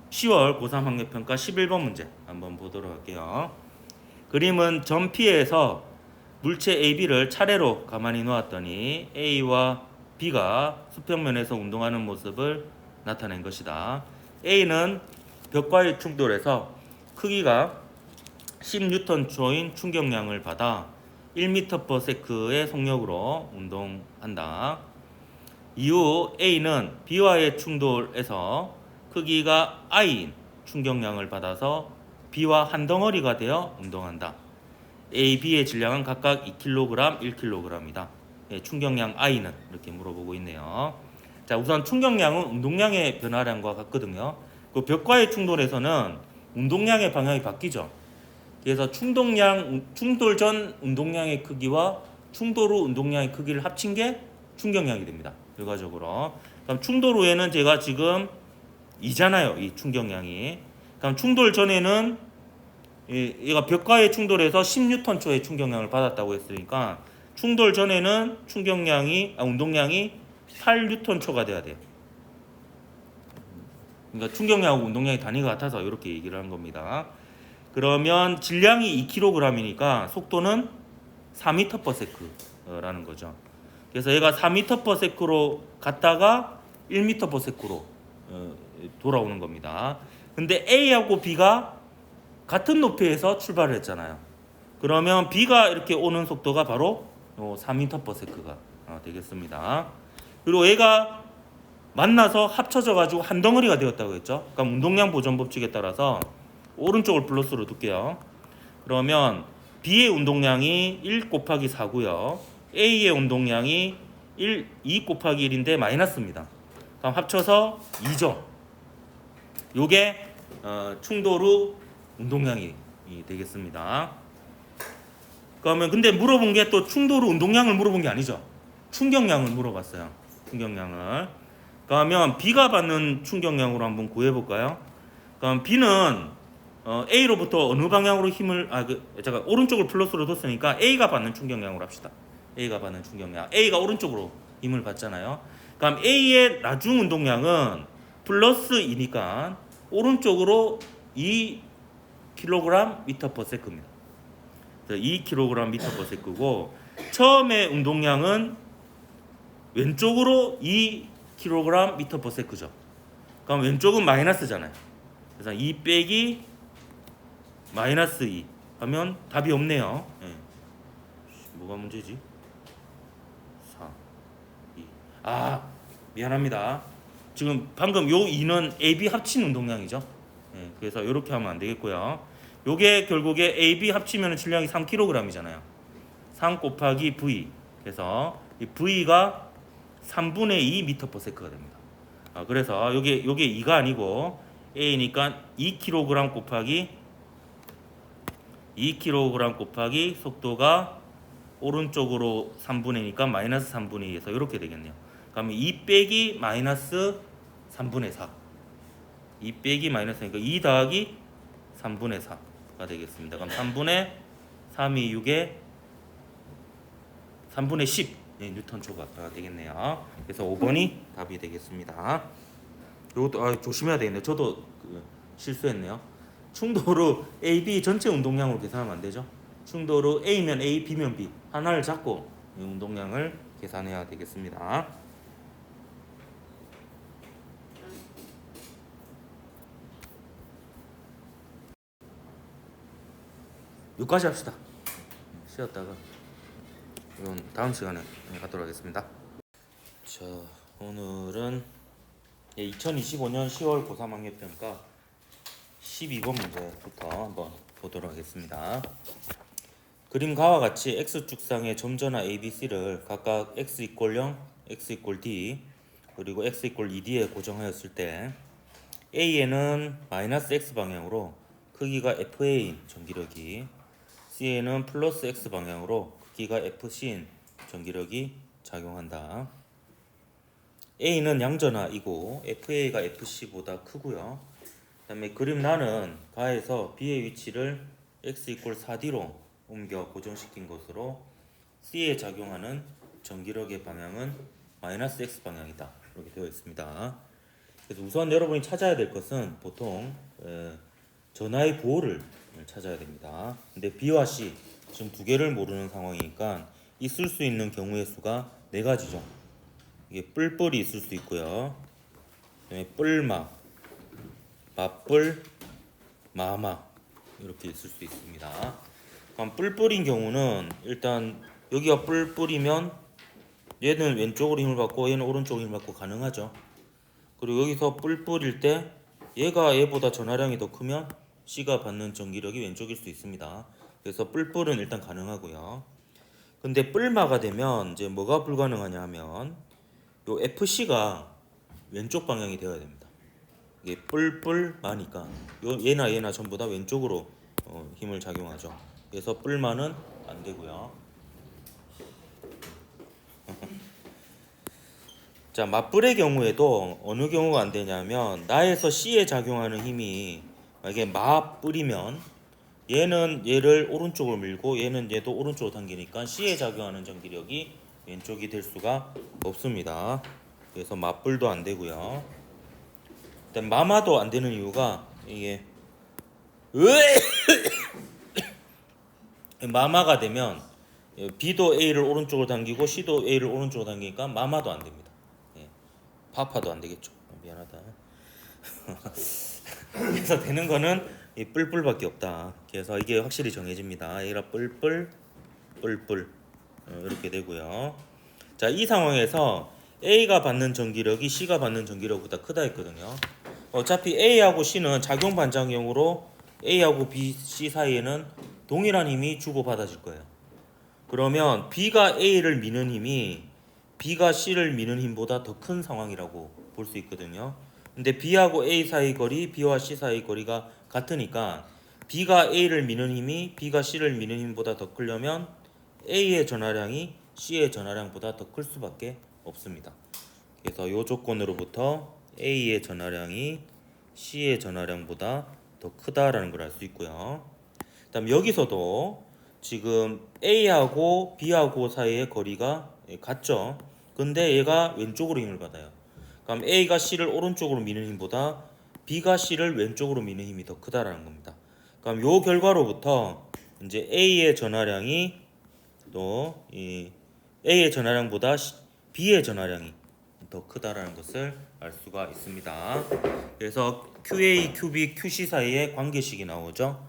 [SPEAKER 1] 10월 고3 학력평가 11번 문제 한번 보도록 할게요. 그림은 점 P에서 물체 AB를 차례로 가만히 놓았더니 A와 B가 수평면에서 운동하는 모습을 나타낸 것이다. A는 벽과의 충돌에서 크기가 10N초인 충격량을 받아 1m/s의 속력으로 운동한다. 이후 A는 B와의 충돌에서 크기가 I인 충격량을 받아서 B와 한 덩어리가 되어 운동한다. A, B의 질량은 각각 2kg, 1kg이다. 예, 충격량 I는 이렇게 물어보고 있네요. 자, 우선 충격량은 운동량의 변화량과 같거든요. 그 벽과의 충돌에서는 운동량의 방향이 바뀌죠. 그래서 충돌 전 운동량의 크기와 충돌 후 운동량의 크기를 합친 게 충격량이 됩니다. 결과적으로. 그럼 충돌 후에는 제가 지금 2잖아요. 이 충격량이. 그럼 충돌 전에는 얘가 벽과의 충돌에서 10N초의 충격량을 받았다고 했으니까 충돌 전에는 운동량이 8N초가 돼야 돼요. 그러니까 충격량하고 운동량이 단위가 같아서 이렇게 얘기를 한 겁니다. 그러면 질량이 2kg이니까 속도는 4m/s라는 거죠. 그래서 얘가 4m/s로 갔다가 1m/s로 돌아오는 겁니다. 근데 A하고 B가 같은 높이에서 출발을 했잖아요. 그러면 B가 이렇게 오는 속도가 바로 4m/s가 되겠습니다. 그리고 얘가 만나서 합쳐져 가지고 한 덩어리가 되었다고 했죠. 그럼 운동량 보존 법칙에 따라서 오른쪽을 플러스로 둘게요. 그러면 B의 운동량이 1 곱하기 4고요. A의 운동량이 2 곱하기 1인데 마이너스입니다. 그럼 합쳐서 2죠. 요게 충돌 후 운동량이 되겠습니다. 그러면 근데 물어본 게 또 충돌 후 운동량을 물어본 게 아니죠. 충격량을 물어봤어요. 충격량을. 그러면 B가 받는 충격량으로 한번 구해볼까요? 그럼 B는 A로부터 어느 방향으로 힘을 오른쪽을 플러스로 뒀으니까 A가 받는 충격량으로 합시다. A가 받는 충격량. A가 오른쪽으로 힘을 받잖아요. 그럼 A의 나중 운동량은 플러스 2니까 오른쪽으로 2kg/s입니다. 2kg m/s고 처음에 운동량은 왼쪽으로 2kg m/s죠. 그럼 왼쪽은 마이너스잖아요. 그래서 2 빼기 마이너스 2 하면 답이 없네요. 예. 뭐가 문제지? 4, 2. 아, 미안합니다. 지금 방금 요 2는 AB 합친 운동량이죠. 예. 그래서 이렇게 하면 안 되겠고요. 요게 결국에 AB 합치면 질량이 3kg이잖아요. 3 곱하기 V. 그래서 이 V가 3분의 2 m/s가 됩니다. 그래서 요게 2가 아니고 A니까 2kg 곱하기 속도가 오른쪽으로 3분의 2니까 마이너스 3분의 2에서 이렇게 되겠네요. 그러면 2 빼기 마이너스 3분의 4. 2 빼기 마이너스니까 2 더하기 3분의 4가 되겠습니다. 그럼 3분의 3이 6에 3분의 10 뉴턴 초과가 되겠네요. 그래서 5번이 답이 되겠습니다. 이것도 조심해야 되겠네요. 저도 실수했네요. 충돌후 AB 전체 운동량으로 계산하면 안 되죠. 충돌후 A면 A, B면 B 하나를 잡고 운동량을 계산해야 되겠습니다. 여기까지 합시다. 쉬었다가 이건 다음 시간에 갖도록 하겠습니다. 자, 오늘은 2025년 10월 고3 학력평가 12번 문제부터 한번 보도록 하겠습니다. 그림과와 같이 X축상의 점전화 ABC를 각각 X = 0, X = D, 그리고 X = 2D에 고정하였을 때 A에는 마이너스 X 방향으로 크기가 FA인 전기력이, C에는 플러스 X 방향으로 크기가 FC인 전기력이 작용한다. A는 양전하이고 FA가 FC보다 크고요. 그 다음에 그림 나는 가에서 B의 위치를 X = 4D로 옮겨 고정시킨 것으로 C에 작용하는 전기력의 방향은 마이너스 X 방향이다. 이렇게 되어 있습니다. 그래서 우선 여러분이 찾아야 될 것은 보통 전하의 부호를 찾아야 됩니다. 근데 B와 C 지금 두 개를 모르는 상황이니까 있을 수 있는 경우의 수가 4가지죠. 이게 뿔뿔이 있을 수 있고요. 그다음에 뿔마, 맞뿔, 마마 이렇게 있을 수 있습니다. 그럼 뿔뿔인 경우는 일단 여기가 뿔뿔이면 얘는 왼쪽으로 힘을 받고 얘는 오른쪽으로 힘을 받고 가능하죠. 그리고 여기서 뿔뿔일 때 얘가 얘보다 전하량이 더 크면 C가 받는 전기력이 왼쪽일 수 있습니다. 그래서 뿔뿔은 일단 가능하고요. 근데 뿔마가 되면 이제 뭐가 불가능하냐 하면 요 FC가 왼쪽 방향이 되어야 됩니다. 이게 뿔뿔마니까 얘나 전부 다 왼쪽으로 힘을 작용하죠. 그래서 뿔마는 안 되고요. 자, 맞뿔의 경우에도 어느 경우가 안 되냐면 나에서 C에 작용하는 힘이 만약에 맞뿔이면 얘는 얘를 오른쪽으로 밀고 얘는 얘도 오른쪽으로 당기니까 C에 작용하는 전기력이 왼쪽이 될 수가 없습니다. 그래서 맞뿔도 안 되고요. 일단 마마도 안 되는 이유가 이게 마마가 되면 B도 A를 오른쪽으로 당기고 C도 A를 오른쪽으로 당기니까 마마도 안 됩니다. 파파도 안 되겠죠. 미안하다. 그래서 되는 거는 이 뿔뿔밖에 없다. 그래서 이게 확실히 정해집니다. 얘가 뿔뿔, 뿔뿔 이렇게 되고요. 자, 이 상황에서 A가 받는 전기력이 C가 받는 전기력보다 크다 했거든요. 어차피 A하고 C는 작용 반작용으로 A하고 B, C 사이에는 동일한 힘이 주고받아질 거예요. 그러면 B가 A를 미는 힘이 B가 C를 미는 힘보다 더 큰 상황이라고 볼 수 있거든요. 근데 B하고 A 사이 거리, B와 C 사이 거리가 같으니까 B가 A를 미는 힘이 B가 C를 미는 힘보다 더 크려면 A의 전하량이 C의 전하량보다 더 클 수밖에 없습니다. 그래서 이 조건으로부터 A의 전하량이 C의 전하량보다 더 크다라는 걸 알 수 있고요. 그다음 여기서도 지금 A하고 B하고 사이의 거리가 같죠. 근데 얘가 왼쪽으로 힘을 받아요. 그럼 A가 C를 오른쪽으로 미는 힘보다 B가 C를 왼쪽으로 미는 힘이 더 크다라는 겁니다. 그럼 요 결과로부터 이제 A의 전하량이 또 이 A의 전하량보다 B의 전하량이 더 크다라는 것을 알 수가 있습니다. 그래서 QA, QB, QC 사이에 관계식이 나오죠.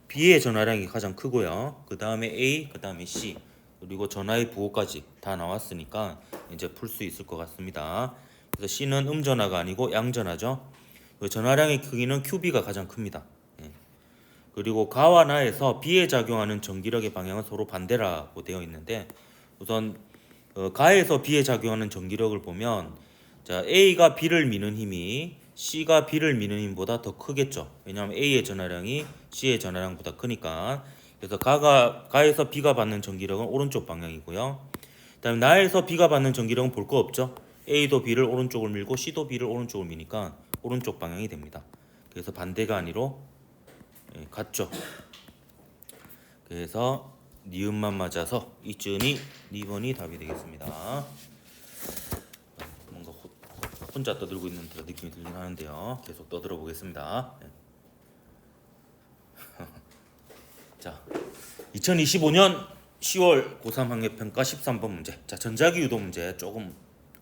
[SPEAKER 1] B의 전하량이 가장 크고요. 그 다음에 A, 그 다음에 C, 그리고 전하의 부호까지 다 나왔으니까 이제 풀 수 있을 것 같습니다. 그래서 C는 음전하가 아니고 양전하죠. 그 전하량의 크기는 QB가 가장 큽니다. 예. 그리고 가와 나에서 B에 작용하는 전기력의 방향은 서로 반대라고 되어 있는데 우선 가에서 B에 작용하는 전기력을 보면 자 A가 B를 미는 힘이 C가 B를 미는 힘보다 더 크겠죠. 왜냐하면 A의 전하량이 C의 전하량보다 크니까. 그래서 가에서 B가 받는 전기력은 오른쪽 방향이고요. 그다음에 나에서 B가 받는 전기력은 볼 거 없죠. A도 B를 오른쪽을 밀고 C도 B를 오른쪽을 미니까 오른쪽 방향이 됩니다. 그래서 반대가 아니로 같죠. 그래서 니은만 맞아서 이쯤이 2번이 답이 되겠습니다. 뭔가 혼자 떠들고 있는 듯한 느낌이 들긴 하는데요. 계속 떠들어 보겠습니다. 자, 2025년 10월 고3 학예평가 13번 문제. 자, 전자기 유도 문제 조금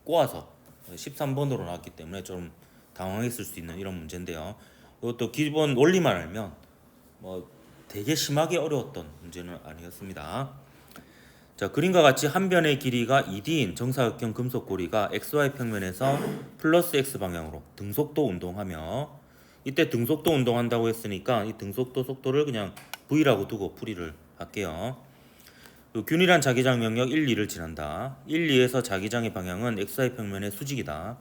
[SPEAKER 1] 꼬아서 13번으로 나왔기 때문에 좀 당황했을 수 있는 이런 문제인데요. 이것도 기본 원리만 알면 뭐 되게 심하게 어려웠던 문제는 아니었습니다. 자, 그림과 같이 한 변의 길이가 2D인 정사각형 금속고리가 XY 평면에서 플러스 X 방향으로 등속도 운동하며 이때 등속도 운동한다고 했으니까 이 등속도 속도를 그냥 V라고 두고 풀이를 할게요. 균일한 자기장 영역 1, 2를 지난다. 1, 2에서 자기장의 방향은 XY 평면의 수직이다.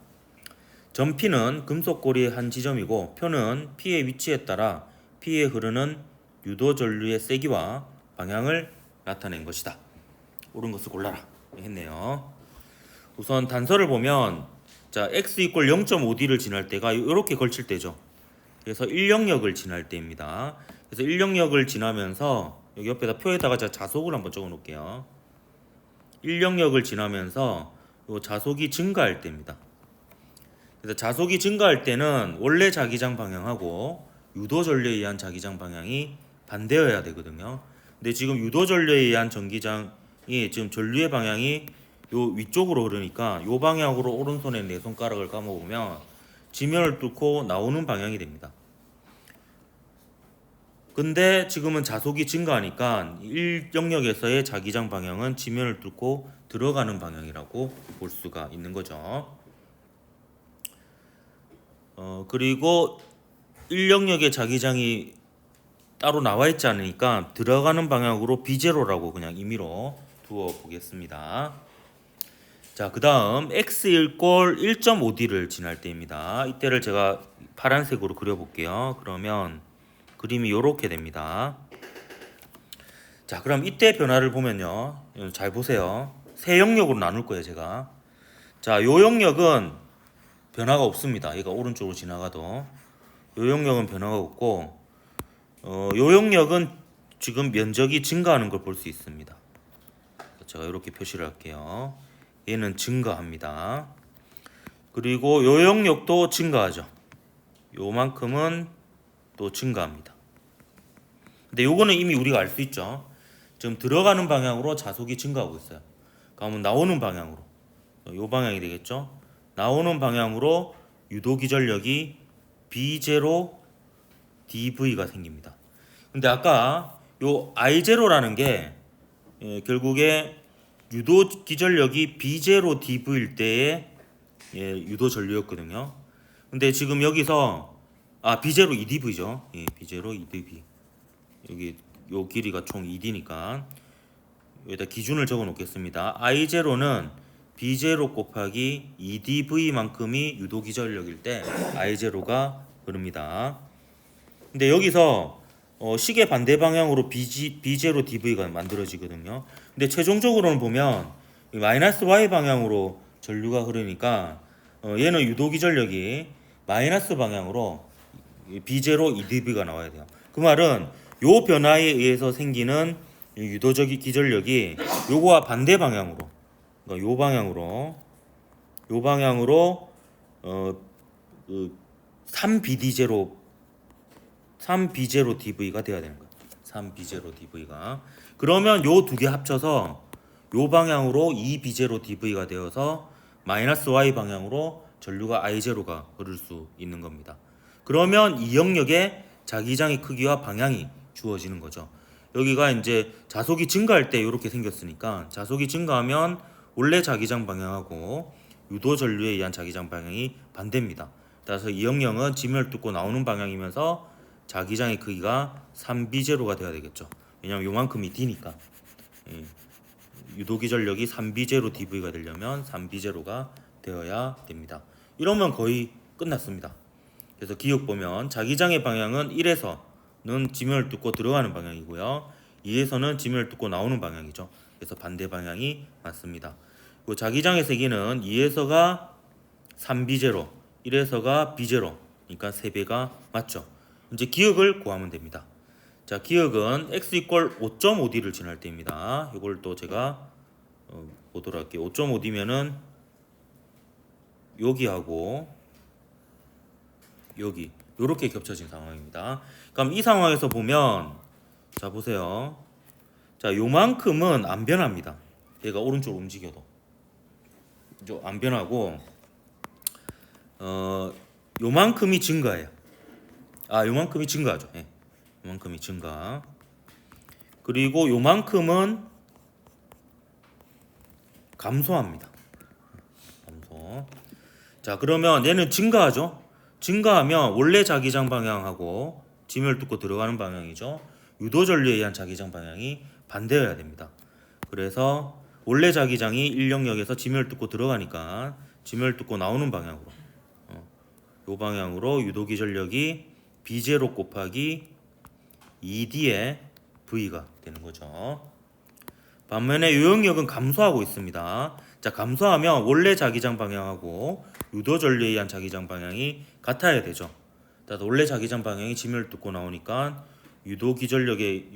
[SPEAKER 1] 점 P는 금속고리의 한 지점이고 표는 P의 위치에 따라 P에 흐르는 유도 전류의 세기와 방향을 나타낸 것이다. 옳은 것을 골라라 했네요. 우선 단서를 보면 자 x = 0.5d를 지날 때가 이렇게 걸칠 때죠. 그래서 1영역을 지날 때입니다. 그래서 1영역을 지나면서 여기 옆에다 표에다가 제가 자속을 한번 적어 놓을게요. 1영역을 지나면서 요 자속이 증가할 때입니다. 그래서 자속이 증가할 때는 원래 자기장 방향하고 유도 전류에 의한 자기장 방향이 반대여야 되거든요. 근데 지금 유도 전류에 의한 전기장이 지금 전류의 방향이 요 위쪽으로 흐르니까 요 방향으로 오른손에 네 손가락을 감아보면 지면을 뚫고 나오는 방향이 됩니다. 근데 지금은 자속이 증가하니까 1영역에서의 자기장 방향은 지면을 뚫고 들어가는 방향이라고 볼 수가 있는 거죠. 그리고 1영역의 자기장이 따로 나와 있지 않으니까 들어가는 방향으로 B0라고 그냥 임의로 두어 보겠습니다. 자, 그 다음 x = 1.5d를 지날 때입니다. 이때를 제가 파란색으로 그려볼게요. 그러면 그림이 이렇게 됩니다. 자, 그럼 이때 변화를 보면요. 잘 보세요. 세 영역으로 나눌 거예요, 제가. 자, 요 영역은 변화가 없습니다. 얘가 오른쪽으로 지나가도. 요 영역은 변화가 없고 요 영역은 지금 면적이 증가하는 걸 볼 수 있습니다. 제가 이렇게 표시를 할게요. 얘는 증가합니다. 그리고 요 영역도 증가하죠. 요만큼은 또 증가합니다. 근데 요거는 이미 우리가 알 수 있죠. 지금 들어가는 방향으로 자속이 증가하고 있어요. 그러면 나오는 방향으로 요 방향이 되겠죠. 나오는 방향으로 유도 기전력이 B0 dV가 생깁니다. 근데 아까 요 I0라는 게 결국에 유도 기전력이 B0 dV일 때의 유도 전류였거든요. 근데 지금 여기서 B0 2dV죠. B0 2dV. 여기 요 길이가 총 2d니까 여기다 기준을 적어 놓겠습니다. I0는 B0 곱하기 2dV만큼이 유도 기전력일 때 I0가 흐릅니다. 근데 여기서 시계 반대 방향으로 B0 dV가 만들어지거든요. 근데 최종적으로는 보면 마이너스 Y 방향으로 전류가 흐르니까 얘는 유도 기전력이 마이너스 방향으로 B0 2dV가 나와야 돼요. 그 말은 요 변화에 의해서 생기는 유도적 기전력이 요거와 반대 방향으로, 그러니까 요 방향으로 3B0 dV가 돼야 되는 거예요. 3b0 dv가. 그러면 요 두 개 합쳐서 요 방향으로 2b0 dv가 되어서 마이너스 y 방향으로 전류가 I0가 흐를 수 있는 겁니다. 그러면 이 영역에 자기장의 크기와 방향이 주어지는 거죠. 여기가 이제 자속이 증가할 때 이렇게 생겼으니까 자속이 증가하면 원래 자기장 방향하고 유도 전류에 의한 자기장 방향이 반대입니다. 따라서 이 영역은 지면을 뚫고 나오는 방향이면서 자기장의 크기가 3b0가 돼야 되겠죠. 왜냐하면 요만큼이 d니까. 유도기 전력이 3b0 dv가 되려면 3b0가 되어야 됩니다. 이러면 거의 끝났습니다. 그래서 기억 보면 자기장의 방향은 1에서는 지면을 뚫고 들어가는 방향이고요. 2에서는 지면을 뚫고 나오는 방향이죠. 그래서 반대 방향이 맞습니다. 그 자기장의 세기는 2에서가 3b0, 1에서가 b0, 그러니까 3배가 맞죠. 이제 기억을 구하면 됩니다. 자, 기억은 x 이퀄 5.5d를 지날 때입니다. 이걸 또 제가 보도록 할게요. 5.5d면은 여기하고 여기 이렇게 겹쳐진 상황입니다. 그럼 이 상황에서 보면 자 보세요. 자 요만큼은 안 변합니다. 얘가 오른쪽으로 움직여도 안 변하고 요만큼이 증가해요. 요만큼이 증가하죠. 예. 요만큼이 증가. 그리고 요만큼은 감소합니다. 감소. 자 그러면 얘는 증가하죠. 증가하면 원래 자기장 방향하고 지면을 뚫고 들어가는 방향이죠. 유도 전류에 의한 자기장 방향이 반대여야 됩니다. 그래서 원래 자기장이 1영역에서 지면을 뚫고 들어가니까 지면을 뚫고 나오는 방향으로 이 방향으로 유도기 전력이 B0 곱하기 2D의 V가 되는 거죠. 반면에 이 영역은 감소하고 있습니다. 자, 감소하면 원래 자기장 방향하고 유도 전류에 의한 자기장 방향이 같아야 되죠. 자, 원래 자기장 방향이 지면을 뚫고 나오니까 유도 전류에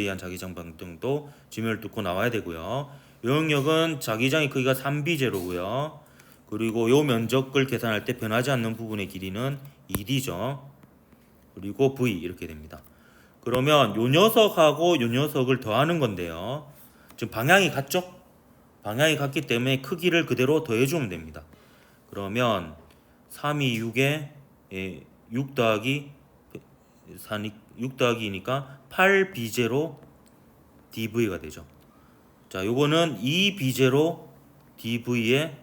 [SPEAKER 1] 의한 자기장 방향도 지면을 뚫고 나와야 되고요. 이 영역은 자기장의 크기가 3b0고요. 그리고 이 면적을 계산할 때 변하지 않는 부분의 길이는 2d죠. 그리고 v 이렇게 됩니다. 그러면 요 녀석하고 요 녀석을 더하는 건데요. 지금 방향이 같죠? 방향이 같기 때문에 크기를 그대로 더해주면 됩니다. 그러면 3이 6에 6 더하기 2니까 8b0 dv가 되죠. 자, 요거는 2b0 dv의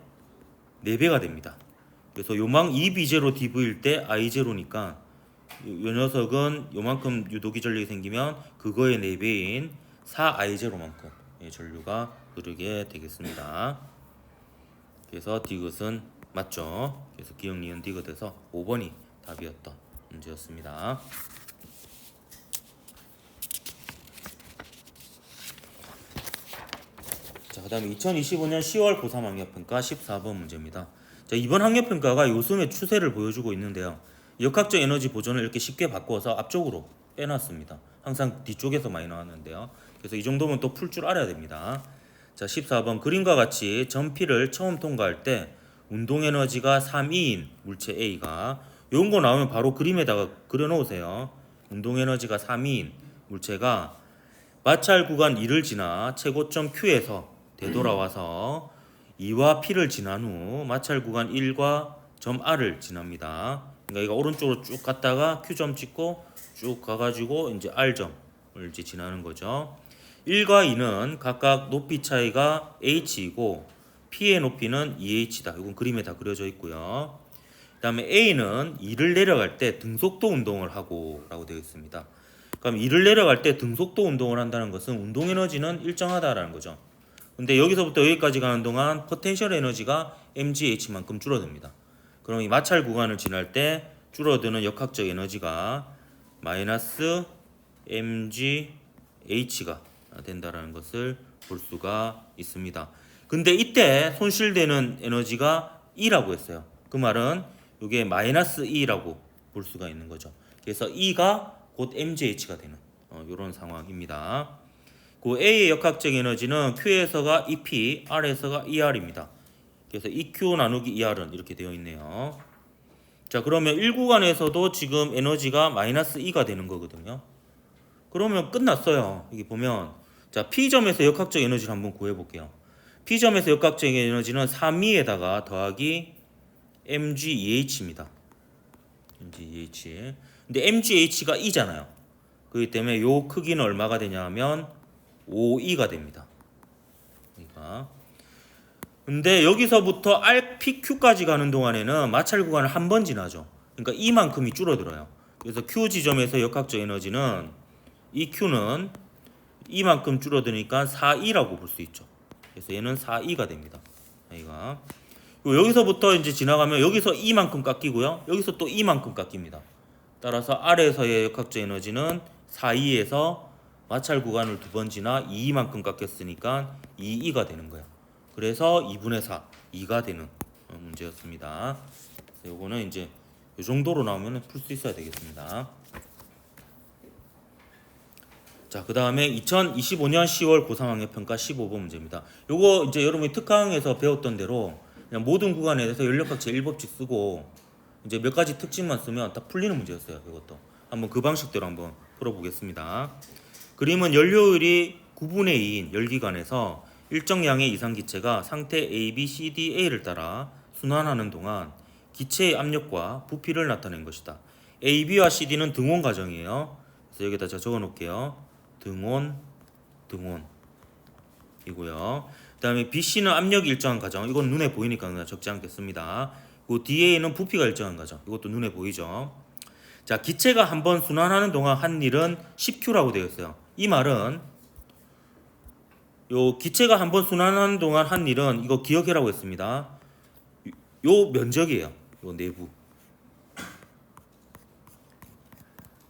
[SPEAKER 1] 4배가 됩니다. 그래서 요만 2b0 dv일 때 i0니까 요 녀석은 요만큼 유도기 전력이 생기면 그거의 4배인 4i0만큼 전류가 흐르게 되겠습니다. 그래서 디귿은 맞죠. 그래서 기억 니은 디귿에서 5번이 답이었던 문제였습니다. 자, 그다음에 2025년 10월 고3 학력평가 14번 문제입니다. 자, 이번 학력평가가 요즘의 추세를 보여주고 있는데요. 역학적 에너지 보존을 이렇게 쉽게 바꿔서 앞쪽으로 빼놨습니다. 항상 뒤쪽에서 많이 나왔는데요. 그래서 이 정도면 또 풀 줄 알아야 됩니다. 자, 14번 그림과 같이 전피를 처음 통과할 때 운동 에너지가 3E인 물체 A가 이런 거 나오면 바로 그림에다가 그려 놓으세요. 운동 에너지가 3E인 물체가 마찰 구간 2를 지나 최고점 Q에서 되돌아와서 2와 P를 지난 후 마찰 구간 1과 점 R을 지납니다. 그러니까 이거 오른쪽으로 쭉 갔다가 Q점 찍고 쭉 가가지고 이제 R점을 이제 지나는 거죠. 1과 2는 각각 높이 차이가 h이고 P의 높이는 2h다. 이건 그림에 다 그려져 있고요. 그 다음에 A는 2를 내려갈 때 등속도 운동을 하고 라고 되어 있습니다. 그럼 2를 내려갈 때 등속도 운동을 한다는 것은 운동 에너지는 일정하다라는 거죠. 근데 여기서부터 여기까지 가는 동안 포텐셜 에너지가 mgh만큼 줄어듭니다. 그럼 이 마찰 구간을 지날 때 줄어드는 역학적 에너지가 마이너스 mgh가 된다라는 것을 볼 수가 있습니다. 근데 이때 손실되는 에너지가 E라고 했어요. 그 말은 이게 마이너스 E라고 볼 수가 있는 거죠. 그래서 E가 곧 mgh가 되는 이런 상황입니다. 그 A의 역학적 에너지는 Q에서가 EP, R에서가 ER입니다. 그래서 EQ 나누기 ER은 이렇게 되어 있네요. 자, 그러면 1구간에서도 지금 에너지가 마이너스 E가 되는 거거든요. 그러면 끝났어요. 여기 보면 자 P점에서 역학적 에너지를 한번 구해볼게요. P점에서 역학적 에너지는 3E에다가 더하기 mgEh입니다. mgEh. 근데 mgH가 E잖아요. 그렇기 때문에 요 크기는 얼마가 되냐면 5E가 됩니다. 그러니까 근데 여기서부터 RPQ까지 가는 동안에는 마찰 구간을 한 번 지나죠. 그러니까 이만큼이 줄어들어요. 그래서 Q 지점에서 역학적 에너지는 이 Q는 이만큼 줄어드니까 4E라고 볼 수 있죠. 그래서 얘는 4E가 됩니다. 여기가 여기서부터 이제 지나가면 여기서 이만큼 깎이고요. 여기서 또 이만큼 깎입니다. 따라서 R에서의 역학적 에너지는 4E에서 마찰 구간을 두 번 지나 2E만큼 깎였으니까 2E가 되는 거예요. 그래서 2분의 4, 2가 되는 문제였습니다. 요거는 이제 이 정도로 나오면 풀 수 있어야 되겠습니다. 자, 그 다음에 2025년 10월 고3학년 평가 15번 문제입니다. 요거 이제 여러분이 특강에서 배웠던 대로 그냥 모든 구간에 대해서 연력학 제1법칙 쓰고 이제 몇 가지 특징만 쓰면 다 풀리는 문제였어요. 이것도 한번 그 방식대로 한번 풀어보겠습니다. 그림은 연료율이 9분의 2인 열기관에서 일정 양의 이상기체가 상태 A, B, C, D, A를 따라 순환하는 동안 기체의 압력과 부피를 나타낸 것이다. A, B와 C, D는 등원 과정이에요. 그래서 여기다 제가 적어놓을게요. 등원 이고요. 그 다음에 B, C는 압력이 일정한 과정. 이건 눈에 보이니까 그냥 적지 않겠습니다. 그 DA는 부피가 일정한 과정. 이것도 눈에 보이죠. 자, 기체가 한번 순환하는 동안 한 일은 10Q라고 되어 있어요. 이 말은 요 기체가 한번 순환하는 동안 한 일은 이거 기억해라고 했습니다. 요 면적이에요. 요 내부.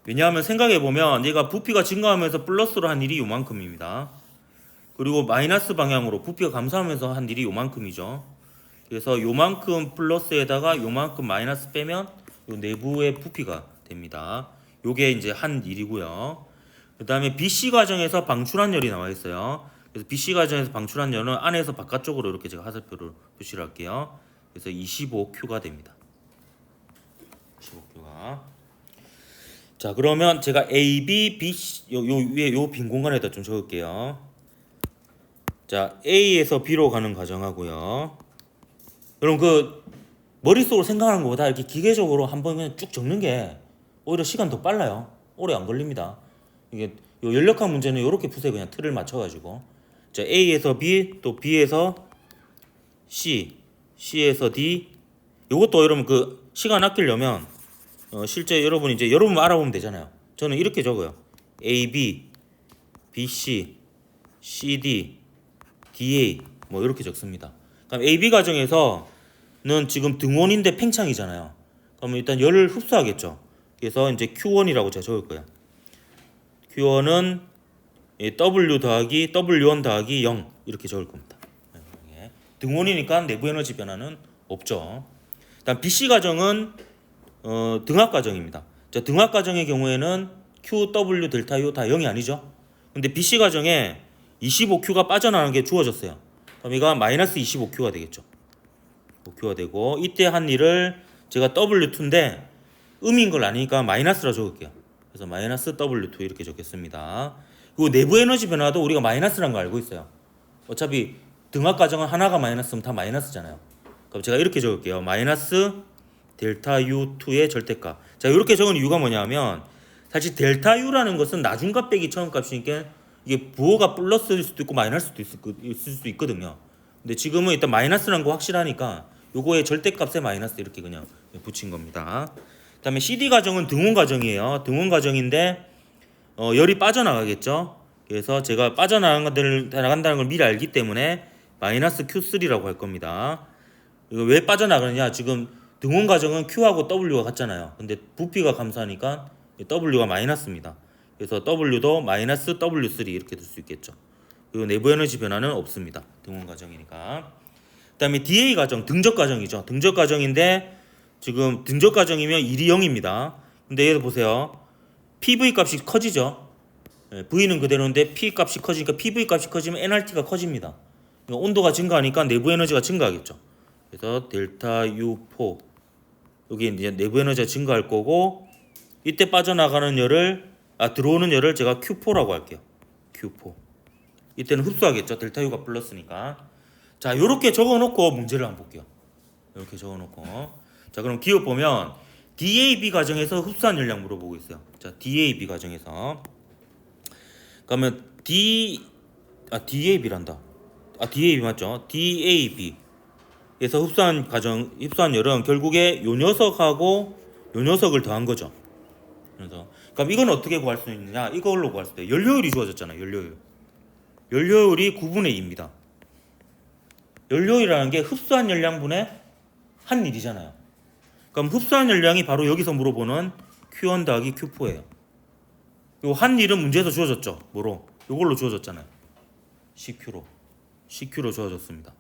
[SPEAKER 1] 왜냐하면 생각해보면 얘가 부피가 증가하면서 플러스로 한 일이 요만큼입니다. 그리고 마이너스 방향으로 부피가 감소하면서 한 일이 요만큼이죠. 그래서 요만큼 플러스에다가 요만큼 마이너스 빼면 요 내부의 부피가 됩니다. 요게 이제 한 일이고요. 그 다음에 BC 과정에서 방출한 열이 나와 있어요. 그래서 BC 과정에서 방출한 열은 안에서 바깥쪽으로 이렇게 제가 화살표를 표시를 할게요. 그래서 25Q가 됩니다. 25Q가. 자, 그러면 제가 A, B, B, C 요 위에 요 빈 공간에다 좀 적을게요. 자, A에서 B로 가는 과정하고요. 여러분 그 머릿속으로 생각하는 것보다 이렇게 기계적으로 한번 그냥 쭉 적는 게 오히려 시간 더 빨라요. 오래 안 걸립니다. 이게 요 연력학 문제는 이렇게 푸세요. 그냥 틀을 맞춰가지고. 자, A에서 B, 또 B에서 C, C에서 D. 요것도 여러분 그 시간 아끼려면 실제 여러분이 이제 여러분 알아보면 되잖아요. 저는 이렇게 적어요. A, B, B, C, C, D, D, A 뭐 이렇게 적습니다. 그럼 A, B 과정에서는 지금 등원인데 팽창이잖아요. 그러면 일단 열을 흡수하겠죠. 그래서 이제 Q1이라고 제가 적을 거예요. Q1은 W 더하기 W1 더하기 0 이렇게 적을 겁니다. 등원이니까 내부 에너지 변화는 없죠. 일단 BC 과정은 등압 과정입니다. 자, 등압 과정의 경우에는 Q, W, 델타 U 다 0이 아니죠. 근데 BC 과정에 25Q가 빠져나가는 게 주어졌어요. 그럼 이거 마이너스 25Q가 되겠죠. 5Q가 되고 이때 한 일을 제가 W2인데 음인 걸 아니니까 마이너스라 적을게요. 그래서 마이너스 W2 이렇게 적겠습니다. 그리고 내부 에너지 변화도 우리가 마이너스라는 거 알고 있어요. 어차피 등압 과정은 하나가 마이너스면 다 마이너스잖아요. 그럼 제가 이렇게 적을게요. 마이너스 델타 U2의 절대값. 자, 이렇게 적은 이유가 뭐냐면 사실 델타 U라는 것은 나중값 빼기 처음값이니까 이게 부호가 플러스일 수도 있고 마이너스일 수도 있거든요. 근데 지금은 일단 마이너스라는 거 확실하니까 요거의 절대값에 마이너스 이렇게 그냥 붙인 겁니다. 그다음에 CD 과정은 등원 과정이에요. 등원 과정인데 열이 빠져나가겠죠. 그래서 제가 빠져나간다는 걸 미리 알기 때문에 마이너스 Q3라고 할 겁니다. 이거 왜 빠져나가느냐? 지금 등원 과정은 Q하고 W가 같잖아요. 근데 부피가 감소하니까 W가 마이너스입니다. 그래서 W도 마이너스 W3 이렇게 될 수 있겠죠. 그리고 내부 에너지 변화는 없습니다. 등원 과정이니까. 그 다음에 DA 과정, 등적 과정이죠. 등적 과정인데 지금 등적 과정이면 1이 0입니다. 근데 얘도 보세요. PV 값이 커지죠. V는 그대로인데 P 값이 커지니까 PV 값이 커지면 NRT가 커집니다. 온도가 증가하니까 내부 에너지가 증가하겠죠. 그래서 델타 U4 여기 이제 내부 에너지가 증가할 거고 이때 빠져나가는 열을 들어오는 열을 제가 Q4라고 할게요. Q4. 이때는 흡수하겠죠. 델타 U가 플러스니까. 자, 요렇게 적어놓고 문제를 한번 볼게요. 이렇게 적어놓고. 자, 그럼 기억 보면 DAB 과정에서 흡수한 열량 물어보고 있어요. 자, DAB 과정에서. 그러면 DAB란다. DAB 맞죠? DAB에서 흡수한 열은 결국에 요 녀석하고 요 녀석을 더한 거죠. 그래서 그럼 이건 어떻게 구할 수 있느냐? 이걸로 구할 수 있어요. 연료율이 주어졌잖아요. 연료율이 9분의 2입니다. 연료율이라는 게 흡수한 열량분의 한 일이잖아요. 그럼 흡수한 열량이 바로 여기서 물어보는 Q1 더하기 Q4예요. 요 한 일은 문제에서 주어졌죠. 뭐로? 요걸로 주어졌잖아요. CQ로 주어졌습니다.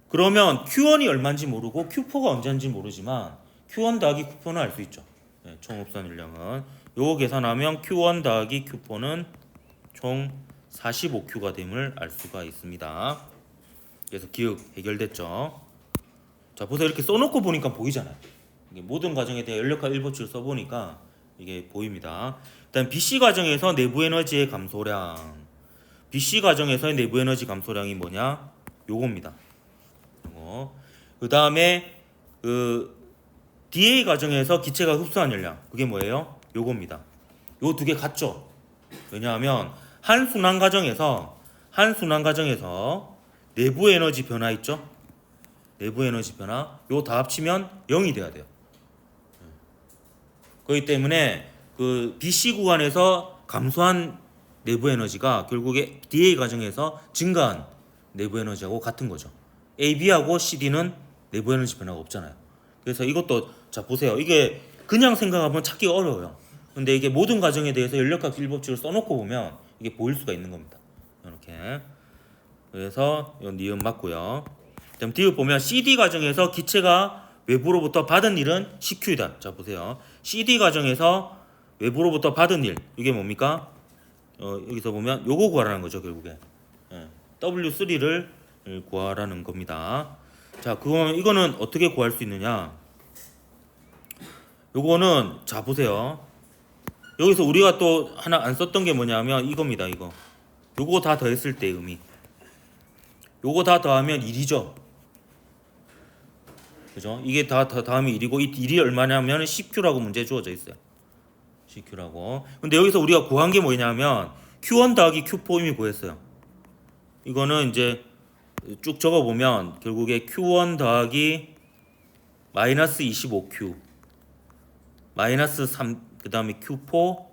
[SPEAKER 1] 그러면 Q1이 얼마인지 모르고 Q4가 언제인지 모르지만 Q1 더하기 Q4는 알 수 있죠. 네, 총 흡수한 열량은 요거 계산하면 Q1 더하기 Q4는 총 45Q가 됨을 알 수가 있습니다. 그래서 기억 해결됐죠. 자, 보세요. 이렇게 써놓고 보니까 보이잖아요. 이게 모든 과정에 대해 연력학 1법칙을 써보니까 이게 보입니다. 일단 BC 과정에서 내부 에너지의 감소량. BC 과정에서의 내부 에너지 감소량이 뭐냐? 요겁니다. 요거. 그 다음에 DA 과정에서 기체가 흡수한 열량. 그게 뭐예요? 요겁니다. 요 두 개 같죠? 왜냐하면 한 순환 과정에서 내부 에너지 변화 있죠? 내부 에너지 변화. 요 다 합치면 0이 돼야 돼요. 그렇기 때문에 그 BC 구간에서 감소한 내부 에너지가 결국에 DA 과정에서 증가한 내부 에너지하고 같은 거죠. AB하고 CD는 내부 에너지 변화가 없잖아요. 그래서 이것도 자 보세요. 이게 그냥 생각하면 찾기가 어려워요. 근데 이게 모든 과정에 대해서 연력학 1법칙을 써놓고 보면 이게 보일 수가 있는 겁니다. 이렇게. 그래서 이 니은 맞고요. 그다음 뒤에 보면 CD 과정에서 기체가 외부로부터 받은 일은 CQ이다. 자 보세요. CD 과정에서 외부로부터 받은 일 이게 뭡니까? 여기서 보면 요거 구하라는 거죠 결국에. W3를 구하라는 겁니다. 자 그러면 이거는 어떻게 구할 수 있느냐? 요거는 자 보세요. 여기서 우리가 또 하나 안 썼던 게 뭐냐면 이겁니다. 이거. 요거 다 더했을 때 의미. 요거 다 더하면 1이죠. 그죠? 이게 다 더하면 1이고 이 1이 얼마냐면 CQ라고 문제 주어져 있어요. CQ라고. 근데 여기서 우리가 구한 게 뭐냐면 Q1 더하기 Q4 이미 구했어요. 이거는 이제 쭉 적어 보면 결국에 Q1 더하기 마이너스 25Q 마이너스 3 그다음에 Q4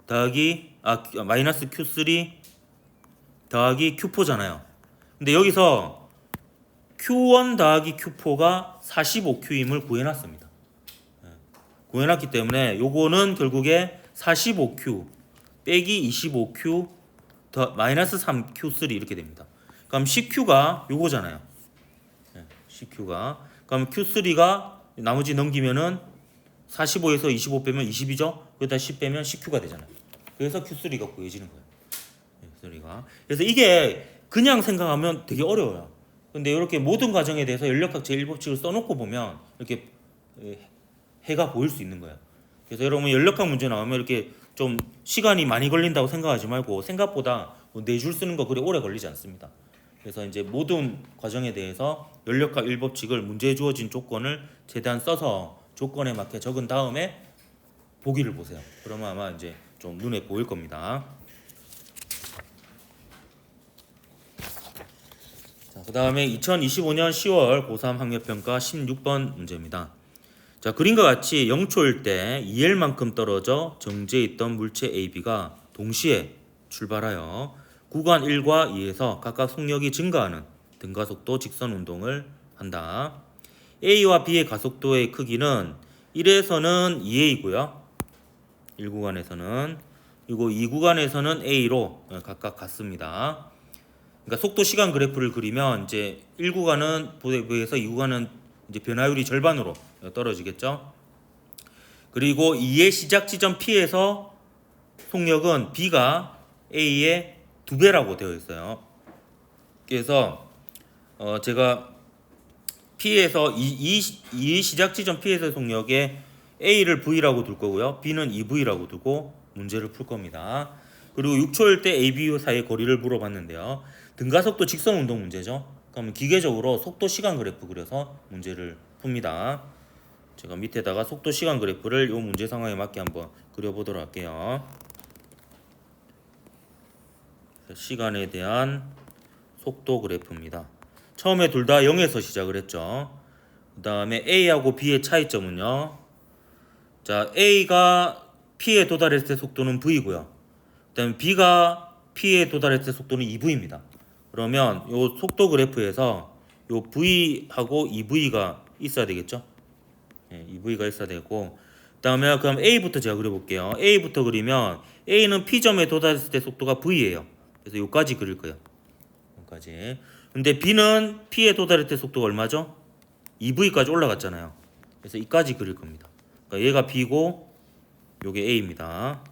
[SPEAKER 1] 더하기 마이너스 Q3 더하기 Q4잖아요. 근데 여기서 Q1 더하기 Q4가 45Q임을 구해놨습니다. 구해놨기 때문에 요거는 결국에 45Q 빼기 25Q 더 마이너스 3Q3 이렇게 됩니다. 그럼 CQ가 요거잖아요. CQ가 그럼 Q3가 나머지 넘기면은 45에서 25 빼면 20이죠. 여기다 10 빼면 CQ가 되잖아요. 그래서 Q3가 구해지는 거예요. Q3가. 그래서 이게 그냥 생각하면 되게 어려워요. 근데 이렇게 모든 과정에 대해서 연력학 제1법칙을 써놓고 보면 이렇게 해가 보일 수 있는 거예요. 그래서 여러분 연력학 문제 나오면 이렇게 좀 시간이 많이 걸린다고 생각하지 말고 생각보다 네 줄 쓰는 거 그리 오래 걸리지 않습니다. 그래서 이제 모든 과정에 대해서 연력학 1법칙을 문제에 주어진 조건을 최대한 써서 조건에 맞게 적은 다음에 보기를 보세요. 그러면 아마 이제 좀 눈에 보일 겁니다. 그 다음에 2025년 10월 고3 학력평가 16번 문제입니다. 자, 그림과 같이 0초일 때 2L만큼 떨어져 정지해 있던 물체 AB가 동시에 출발하여 구간 1과 2에서 각각 속력이 증가하는 등가속도 직선 운동을 한다. A와 B의 가속도의 크기는 1에서는 2A이고요. 1구간에서는 그리고 2구간에서는 A로 각각 같습니다. 그러니까 속도 시간 그래프를 그리면 이제 1구간은 비해서 2구간은 이제 변화율이 절반으로 떨어지겠죠. 그리고 2의 시작 지점 P에서 속력은 B가 A의 2배라고 되어 있어요. 그래서 제가 P에서 2의 시작 지점 P에서 속력에 A를 V라고 둘 거고요. B는 2V라고 두고 문제를 풀 겁니다. 그리고 6초일 때 A, B 사이의 거리를 물어봤는데요. 등가속도 직선 운동 문제죠. 그러면 기계적으로 속도 시간 그래프 그려서 문제를 풉니다. 제가 밑에다가 속도 시간 그래프를 이 문제 상황에 맞게 한번 그려보도록 할게요. 시간에 대한 속도 그래프입니다. 처음에 둘 다 0에서 시작을 했죠. 그 다음에 A하고 B의 차이점은요. 자, A가 P에 도달했을 때 속도는 V고요. 그 다음에 B가 P에 도달했을 때 속도는 2V입니다. 그러면 요 속도 그래프에서 요 V하고 2V가 있어야 되겠죠. 네, 2V가 있어야 되고, 그 다음에 그럼 A부터 제가 그려볼게요. A부터 그리면 A는 P점에 도달했을 때 속도가 V예요. 그래서 요까지 그릴 거예요. 여기까지. 근데 B는 P에 도달했을 때 속도가 얼마죠? 2V까지 올라갔잖아요. 그래서 이까지 그릴 겁니다. 그러니까 얘가 B고 요게 A입니다.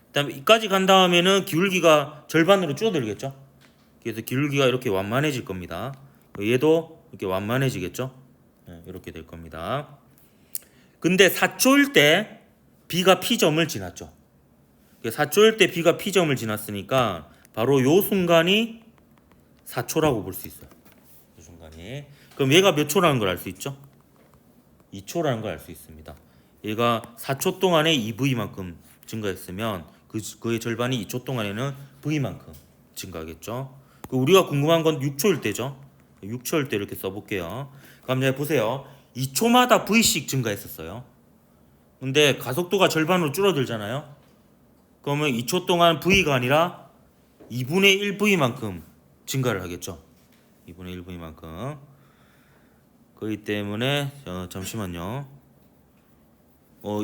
[SPEAKER 1] 그다음에 이까지 간 다음에는 기울기가 절반으로 줄어들겠죠. 그래서 기울기가 이렇게 완만해질 겁니다. 얘도 이렇게 완만해지겠죠. 네, 이렇게 될 겁니다. 근데 4초일 때 B가 P점을 지났죠. 4초일 때 B가 P점을 지났으니까 바로 요 순간이 4초라고 볼 수 있어요. 이 순간이. 그럼 얘가 몇 초라는 걸 알 수 있죠? 2초라는 걸 알 수 있습니다. 얘가 4초 동안에 2V만큼 증가했으면 그의 절반이 2초 동안에는 V만큼 증가하겠죠. 우리가 궁금한 건 6초일 때죠. 6초일 때 이렇게 써볼게요. 그럼 이제 보세요. 2초마다 V씩 증가했었어요. 근데 가속도가 절반으로 줄어들잖아요. 그러면 2초 동안 V가 아니라 2분의 1V만큼 증가를 하겠죠. 2분의 1V만큼. 그렇기 때문에 잠시만요.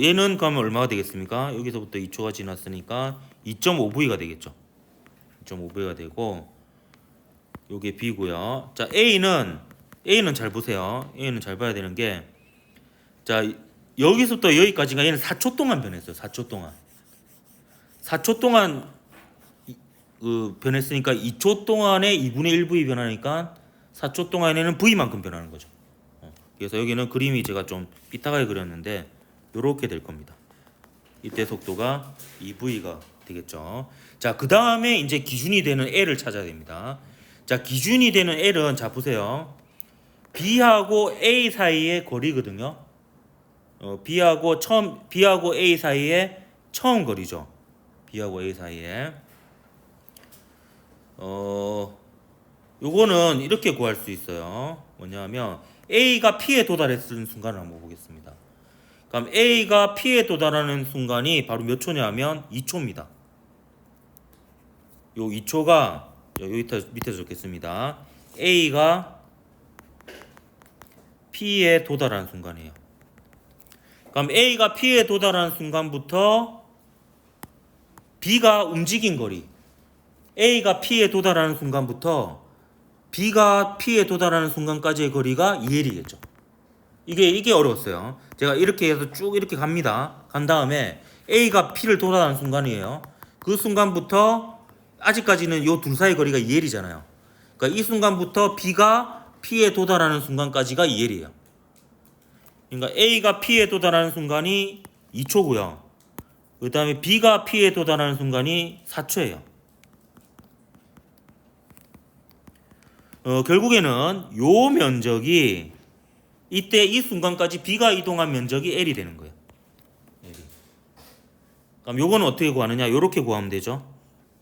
[SPEAKER 1] 얘는 그러면 얼마가 되겠습니까? 여기서부터 2초가 지났으니까 2.5V가 되겠죠. 2.5V가 되고 요게 B고요. 자, A는 잘 보세요. A는 잘 봐야 되는 게, 자, 여기서부터 여기까지가 얘는 4초 동안 변했어요. 4초 동안. 4초 동안 변했으니까 2초 동안에 2분의 1V 변하니까 4초 동안에는 V만큼 변하는 거죠. 그래서 여기는 그림이 제가 좀 삐딱하게 그렸는데 이렇게 될 겁니다. 이때 속도가 2V가 되겠죠. 자, 그 다음에 이제 기준이 되는 L을 찾아야 됩니다. 자, 기준이 되는 L은 자 보세요. B하고 A 사이의 거리거든요. B하고 A 사이의 처음 거리죠. B하고 A 사이에. 요거는 이렇게 구할 수 있어요. 뭐냐면 A가 P에 도달했을 순간을 한번 보겠습니다. 그럼 A가 P에 도달하는 순간이 바로 몇 초냐면 2초입니다. 요 2초가 여기 밑에 적겠습니다. A가 P에 도달하는 순간이에요. 그럼 A가 P에 도달하는 순간부터 B가 움직인 거리, A가 P에 도달하는 순간부터 B가 P에 도달하는 순간까지의 거리가 2L이겠죠. 이게 어려웠어요. 제가 이렇게 해서 쭉 이렇게 갑니다. 간 다음에 A가 P를 도달하는 순간이에요. 그 순간부터 아직까지는 요 둘 사이 거리가 2L이잖아요. 그러니까 이 순간부터 B가 P에 도달하는 순간까지가 2L이에요. 그러니까 A가 P에 도달하는 순간이 2초고요. 그 다음에 B가 P에 도달하는 순간이 4초예요. 결국에는 요 면적이 이때 이 순간까지 B가 이동한 면적이 L이 되는 거예요. L이. 그럼 요거는 어떻게 구하느냐? 요렇게 구하면 되죠.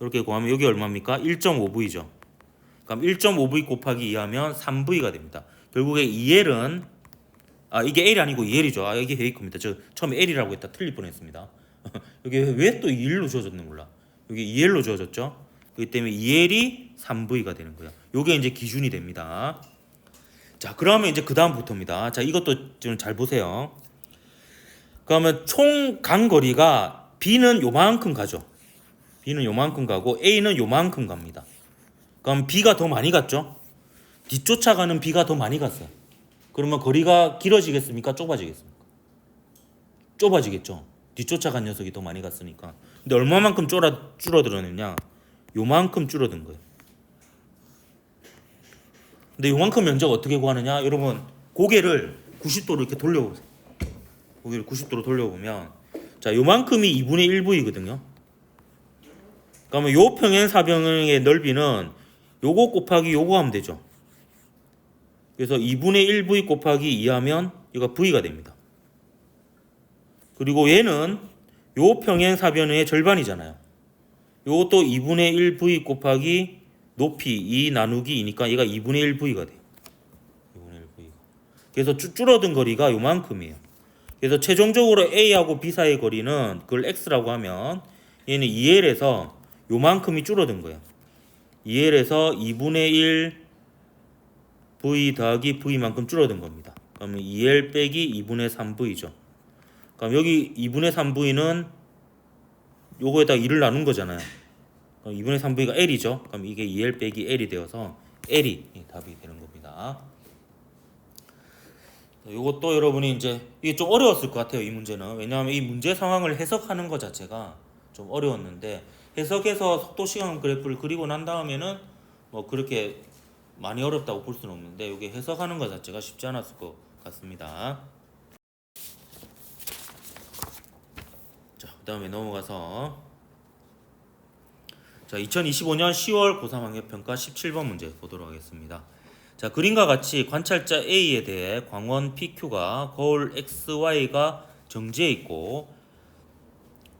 [SPEAKER 1] 이렇게 구하면 여기 얼마입니까? 1.5V죠. 그럼 1.5V 곱하기 2 하면 3V가 됩니다. 결국에 2L은 이게 L이 아니고 2L이죠. 이게 A급입니다. 저 처음에 L이라고 했다 틀릴 뻔했습니다. 여기 왜 또 2L로 주어졌는지 몰라. 여기 2L로 주어졌죠. 그렇기 때문에 2L이 3V가 되는 거예요. 요게 이제 기준이 됩니다. 자, 그러면 이제 그 다음부터입니다. 자, 이것도 좀 잘 보세요. 그러면 총 간거리가 B는 요만큼 가죠. B는 요만큼 가고 A는 요만큼 갑니다. 그럼 B가 더 많이 갔죠? 뒤쫓아가는 B가 더 많이 갔어요. 그러면 거리가 길어지겠습니까? 좁아지겠습니까? 좁아지겠죠. 뒤쫓아간 녀석이 더 많이 갔으니까. 근데 얼마만큼 줄어들었느냐? 요만큼 줄어든 거예요. 근데 요만큼 면적 어떻게 구하느냐? 여러분 고개를 90도로 이렇게 돌려보세요. 고개를 90도로 돌려보면 자, 요만큼이 2분의 1v거든요. 그러면 요 평행사변의 넓이는 요거 곱하기 요거 하면 되죠. 그래서 2분의 1v 곱하기 2 하면 이거 v가 됩니다. 그리고 얘는 요 평행사변의 절반이잖아요. 요것도 2분의 1v 곱하기 높이 2 나누기 2니까 얘가 2분의 1v가 돼요. 2분의 1v가. 그래서 줄어든 거리가 요만큼이에요. 그래서 최종적으로 A하고 B 사이의 거리는 그걸 X라고 하면 얘는 2L에서 요만큼이 줄어든 거예요. 2L에서 2분의 1 V 더하기 V만큼 줄어든 겁니다. 그러면 2L 빼기 2분의 3V죠. 그럼 여기 2분의 3V는 요거에다 2를 나눈 거잖아요. 그럼 2분의 3V가 L이죠. 그럼 이게 2L 빼기 L이 되어서 L이 답이 되는 겁니다. 요것도 여러분이 이제 이게 좀 어려웠을 것 같아요. 이 문제는. 왜냐하면 이 문제 상황을 해석하는 것 자체가 좀 어려웠는데 해석해서 속도 시간 그래프를 그리고 난 다음에는 뭐 그렇게 많이 어렵다고 볼 수는 없는데 이게 해석하는 것 자체가 쉽지 않았을 것 같습니다. 자, 그다음에 넘어가서 자, 2025년 10월 고3 학력평가 17번 문제 보도록 하겠습니다. 자, 그림과 같이 관찰자 A에 대해 광원 PQ가 거울 XY가 정지해 있고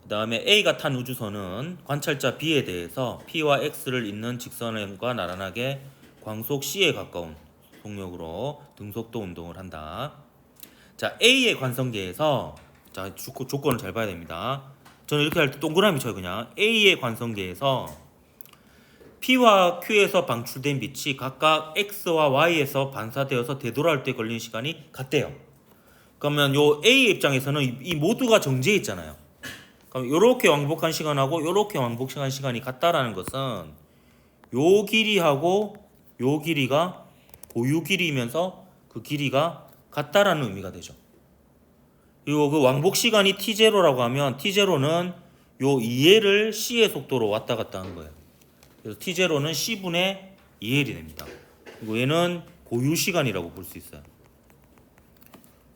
[SPEAKER 1] 그 다음에 A가 탄 우주선은 관찰자 B에 대해서 P와 X를 잇는 직선과 나란하게 광속 C에 가까운 속력으로 등속도 운동을 한다. 자, A의 관성계에서 자, 조건을 잘 봐야 됩니다. 저는 이렇게 할 때 동그라미 쳐요. 그냥 A의 관성계에서 P와 Q에서 방출된 빛이 각각 X와 Y에서 반사되어서 되돌아올 때 걸리는 시간이 같대요. 그러면 요 A의 입장에서는 이 모두가 정지해 있잖아요. 그럼 요렇게 왕복한 시간하고 요렇게 왕복한 시간이 같다라는 것은 요 길이하고 요 길이가 고유 길이이면서 그 길이가 같다라는 의미가 되죠. 그리고 그 왕복 시간이 t0라고 하면 t0는 요 2L을 C의 속도로 왔다 갔다 하는 거예요. 그래서 t0는 C분의 2L이 됩니다. 그리고 얘는 고유 시간이라고 볼 수 있어요.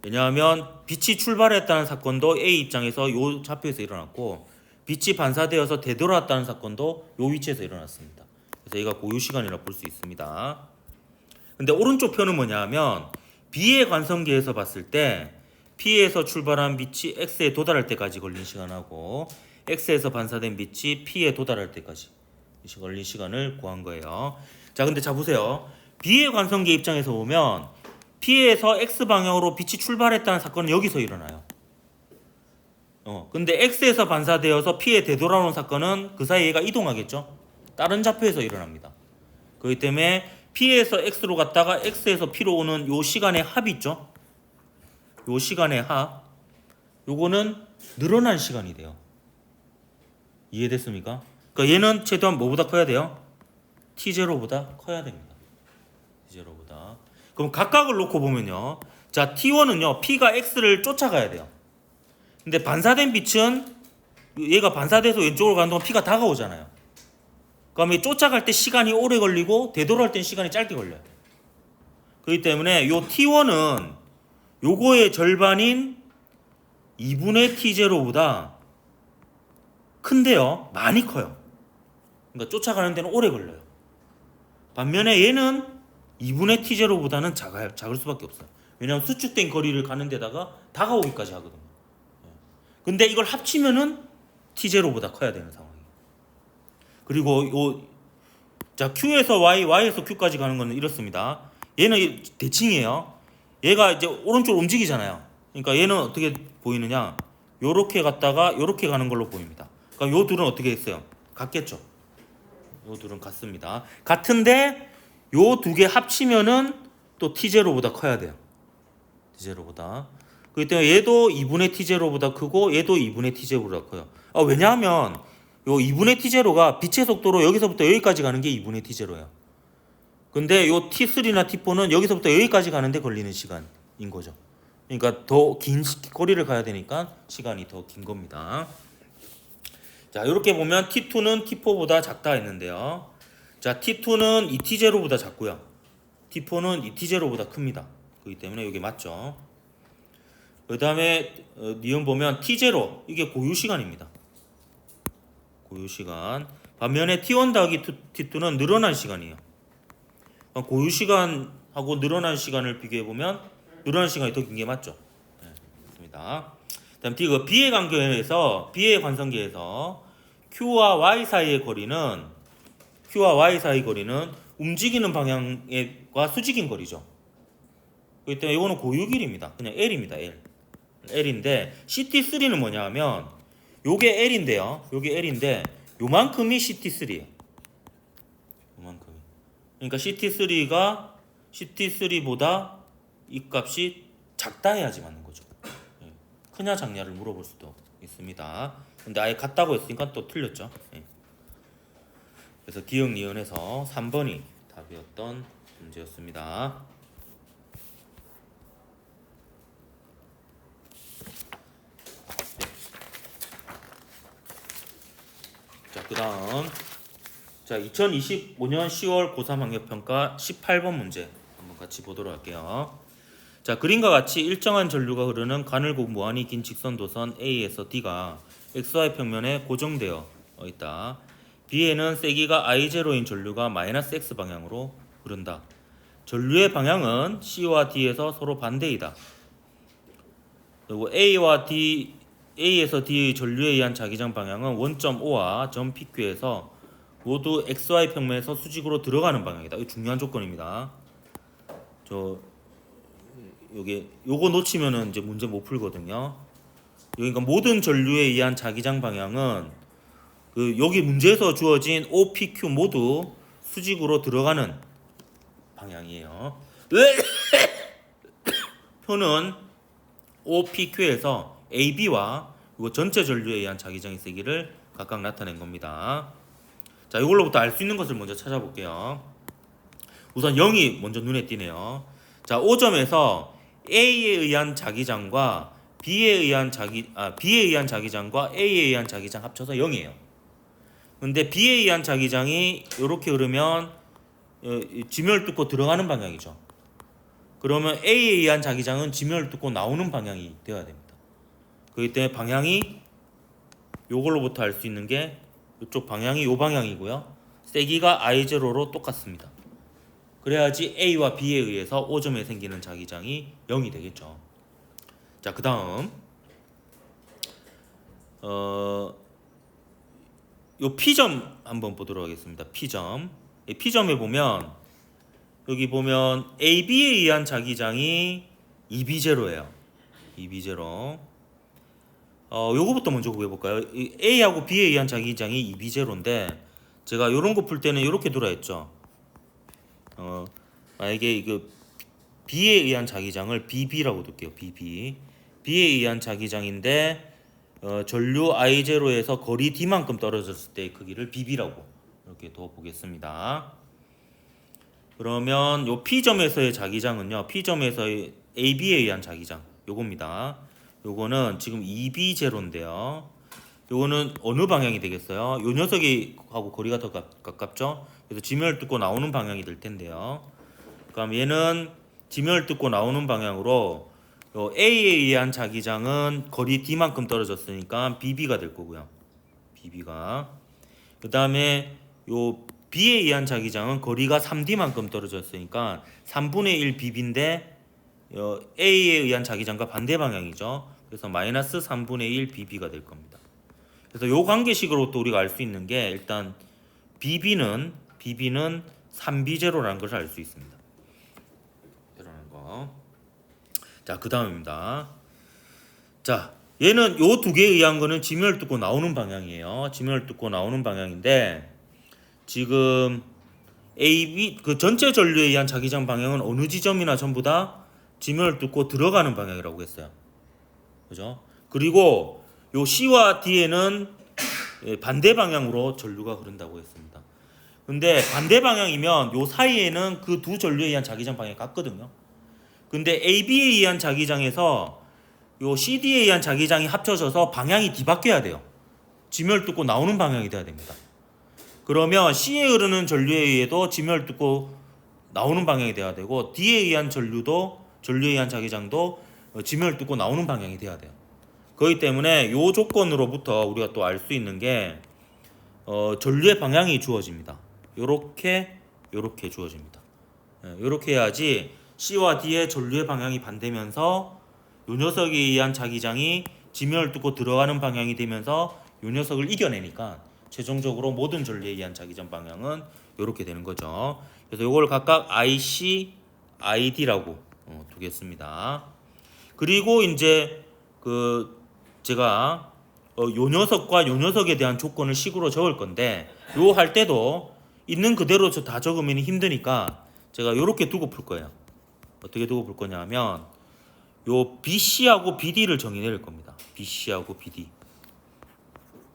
[SPEAKER 1] 왜냐하면 빛이 출발했다는 사건도 A 입장에서 요 좌표에서 일어났고 빛이 반사되어서 되돌아왔다는 사건도 요 위치에서 일어났습니다. 그래서 얘가 고유 시간이라고 볼 수 있습니다. 근데 오른쪽 표는 뭐냐 하면 B의 관성계에서 봤을 때 P에서 출발한 빛이 X에 도달할 때까지 걸린 시간하고 X에서 반사된 빛이 P에 도달할 때까지 걸린 시간을 구한 거예요. 자, 근데 자 보세요. B의 관성계 입장에서 보면 P에서 X방향으로 빛이 출발했다는 사건은 여기서 일어나요. 근데 X에서 반사되어서 P에 되돌아오는 사건은 그 사이에 얘가 이동하겠죠. 다른 좌표에서 일어납니다. 그렇기 때문에 P에서 X로 갔다가 X에서 P로 오는 요 시간의 합이 있죠. 요 시간의 합, 요거는 늘어난 시간이 돼요. 이해됐습니까? 그러니까 얘는 최대한 뭐보다 커야 돼요? T0보다 커야 됩니다. T0보다. 그럼 각각을 놓고 보면요. 자, T1은요. P가 X를 쫓아가야 돼요. 근데 반사된 빛은 얘가 반사돼서 왼쪽으로 가는 동안 P가 다가오잖아요. 그러면 쫓아갈 때 시간이 오래 걸리고 되돌아올 때 시간이 짧게 걸려요. 그렇기 때문에 요 T1은 요거의 절반인 2분의 T0보다 큰데요. 많이 커요. 그러니까 쫓아가는 데는 오래 걸려요. 반면에 얘는 2분의 T0보다는 작을 수밖에 없어요. 왜냐하면 수축된 거리를 가는 데다가 다가오기까지 하거든요. 근데 이걸 합치면은 T0보다 커야 되는 상황이에요. 그리고 자, Q에서 Y, Y에서 Q까지 가는 거는 이렇습니다. 얘는 대칭이에요. 얘가 이제 오른쪽으로 움직이잖아요. 그러니까 얘는 어떻게 보이느냐? 요렇게 갔다가 요렇게 가는 걸로 보입니다. 그러니까 요 둘은 어떻게 했어요? 같겠죠. 요 둘은 같습니다. 같은데 요 두 개 합치면은 또 T0보다 커야 돼요. T0보다. 그렇기 때문에 얘도 2분의 T0보다 크고 얘도 2분의 T0보다 커요. 왜냐하면 요 2분의 T0가 빛의 속도로 여기서부터 여기까지 가는 게 2분의 T0예요. 근데 요 T3나 T4는 여기서부터 여기까지 가는데 걸리는 시간인 거죠. 그러니까 더 긴 거리를 가야 되니까 시간이 더 긴 겁니다. 자, 이렇게 보면 T2는 T4보다 작다 했는데요. 자, T2는 이 T0보다 작고요. T4는 이 T0보다 큽니다. 그렇기 때문에 이게 맞죠. 그 다음에 니은 보면 T0 이게 고유 시간입니다. 고유 시간. 반면에 T1 더하기 T2는 늘어난 시간이에요. 고유 시간하고 늘어난 시간을 비교해 보면 늘어난 시간이 더 긴 게 맞죠. 네, 맞습니다. 다음 D가 B의 관계에서 B의 관성계에서 Q와 Y 사이의 거리는 움직이는 방향과 수직인 거리죠. 그렇기 때문에 이거는 고유 길이입니다. 그냥 L입니다. L인데 CT3는 뭐냐 하면 요게 L인데요. 요게 L인데 요만큼이 CT3예요. 요만큼. 그러니까 CT3보다 이 값이 작다 해야지 맞는 거죠. 크냐 작냐를 물어볼 수도 있습니다. 근데 아예 같다고 했으니까 또 틀렸죠. 그래서 기역 니은에서 3번이 답이었던 문제였습니다. 자, 그다음 2025년 10월 고3 학력평가 18번 문제 한번 같이 보도록 할게요. 자, 그림과 같이 일정한 전류가 흐르는 가늘고 무한히 긴 직선도선 A에서 D가 XY 평면에 고정되어 있다. B에는 세기가 I0인 전류가 마이너스 X 방향으로 흐른다. 전류의 방향은 C와 D에서 서로 반대이다. 그리고 A에서 D의 전류에 의한 자기장 방향은 원점 O와 점 PQ에서 모두 XY 평면에서 수직으로 들어가는 방향이다. 이거 중요한 조건입니다. 요거 놓치면은 이제 문제 못 풀거든요. 그러니까 모든 전류에 의한 자기장 방향은 여기 문제에서 주어진 O, P, Q 모두 수직으로 들어가는 방향이에요. 표는 O, P, Q에서 A, B와 이거 전체 전류에 의한 자기장의 세기를 각각 나타낸 겁니다. 자, 이걸로부터 알 수 있는 것을 먼저 찾아볼게요. 우선 0이 먼저 눈에 띄네요. 자, O점에서 A에 의한 자기장과 B에 의한 자기장과 A에 의한 자기장 합쳐서 0이에요. 근데 B에 의한 자기장이 이렇게 흐르면 지면을 뚫고 들어가는 방향이죠. 그러면 A에 의한 자기장은 지면을 뚫고 나오는 방향이 되어야 됩니다. 그렇기 때문에 방향이 요걸로부터 알 수 있는 게 이쪽 방향이 요 방향이고요. 세기가 I0로 똑같습니다. 그래야지 A와 B에 의해서 O점에 생기는 자기장이 0이 되겠죠. 자, 그 다음 요 P점 한번 보도록 하겠습니다. P점에 보면 여기 보면 AB에 의한 자기장이 EB0예요. EB0. 요거부터 먼저 구해볼까요? A하고 B에 의한 자기장이 EB0인데 제가 요런 거 풀 때는 이렇게 돌아 했죠. 만약에 이거 B에 의한 자기장을 BB라고 둘게요. BB. B에 의한 자기장인데 전류 I0에서 거리 D만큼 떨어졌을 때의 크기를 BB라고 이렇게 둬보겠습니다. 그러면 요 P점에서의 자기장은요. P점에서의 AB에 의한 자기장 요겁니다. 요거는 지금 EB0인데요. 요거는 어느 방향이 되겠어요? 요 녀석이 하고 거리가 더 가깝죠? 그래서 지면을 뚫고 나오는 방향이 될 텐데요. 그럼 얘는 지면을 뚫고 나오는 방향으로 요 A에 의한 자기장은 거리 D만큼 떨어졌으니까 BB가 될 거고요. BB가. 그 다음에 요 B에 의한 자기장은 거리가 3D만큼 떨어졌으니까 3분의 1 BB인데 A에 의한 자기장과 반대 방향이죠. 그래서 마이너스 3분의 1 BB가 될 겁니다. 그래서 요 관계식으로 또 우리가 알 수 있는 게 일단 BB는 3B0라는 것을 알 수 있습니다. 이라는 거. 자, 그 다음입니다. 자, 얘는 요 두 개에 의한 거는 지면을 뚫고 나오는 방향이에요. 지면을 뚫고 나오는 방향인데 지금 AB 그 전체 전류에 의한 자기장 방향은 어느 지점이나 전부 다 지면을 뚫고 들어가는 방향이라고 했어요. 그죠? 그리고 요 C와 D에는 반대 방향으로 전류가 흐른다고 했습니다. 근데 반대 방향이면 요 사이에는 그 두 전류에 의한 자기장 방향이 같거든요. 근데 AB에 의한 자기장에서 요 CD에 의한 자기장이 합쳐져서 방향이 뒤바뀌어야 돼요. 지면을 뚫고 나오는 방향이 돼야 됩니다. 그러면 C에 흐르는 전류에 의해도 지면을 뚫고 나오는 방향이 돼야 되고 D에 의한 전류에 의한 자기장도 지면을 뚫고 나오는 방향이 돼야 돼요. 그렇기 때문에 요 조건으로부터 우리가 또 알 수 있는 게 전류의 방향이 주어집니다. 요렇게 주어집니다. 요렇게 해야지 C와 D의 전류의 방향이 반대면서 요 녀석에 의한 자기장이 지면을 뚫고 들어가는 방향이 되면서 요 녀석을 이겨내니까 최종적으로 모든 전류에 의한 자기장 방향은 요렇게 되는 거죠. 그래서 요걸 각각 IC, ID라고 두겠습니다. 그리고 이제 제가 요 녀석과 요 녀석에 대한 조건을 식으로 적을 건데 요 할 때도 있는 그대로 다 적으면 힘드니까 제가 요렇게 두고 풀 거예요. 어떻게 두고 풀 거냐 하면 요 BC하고 BD를 정의낼 겁니다. BC하고 BD.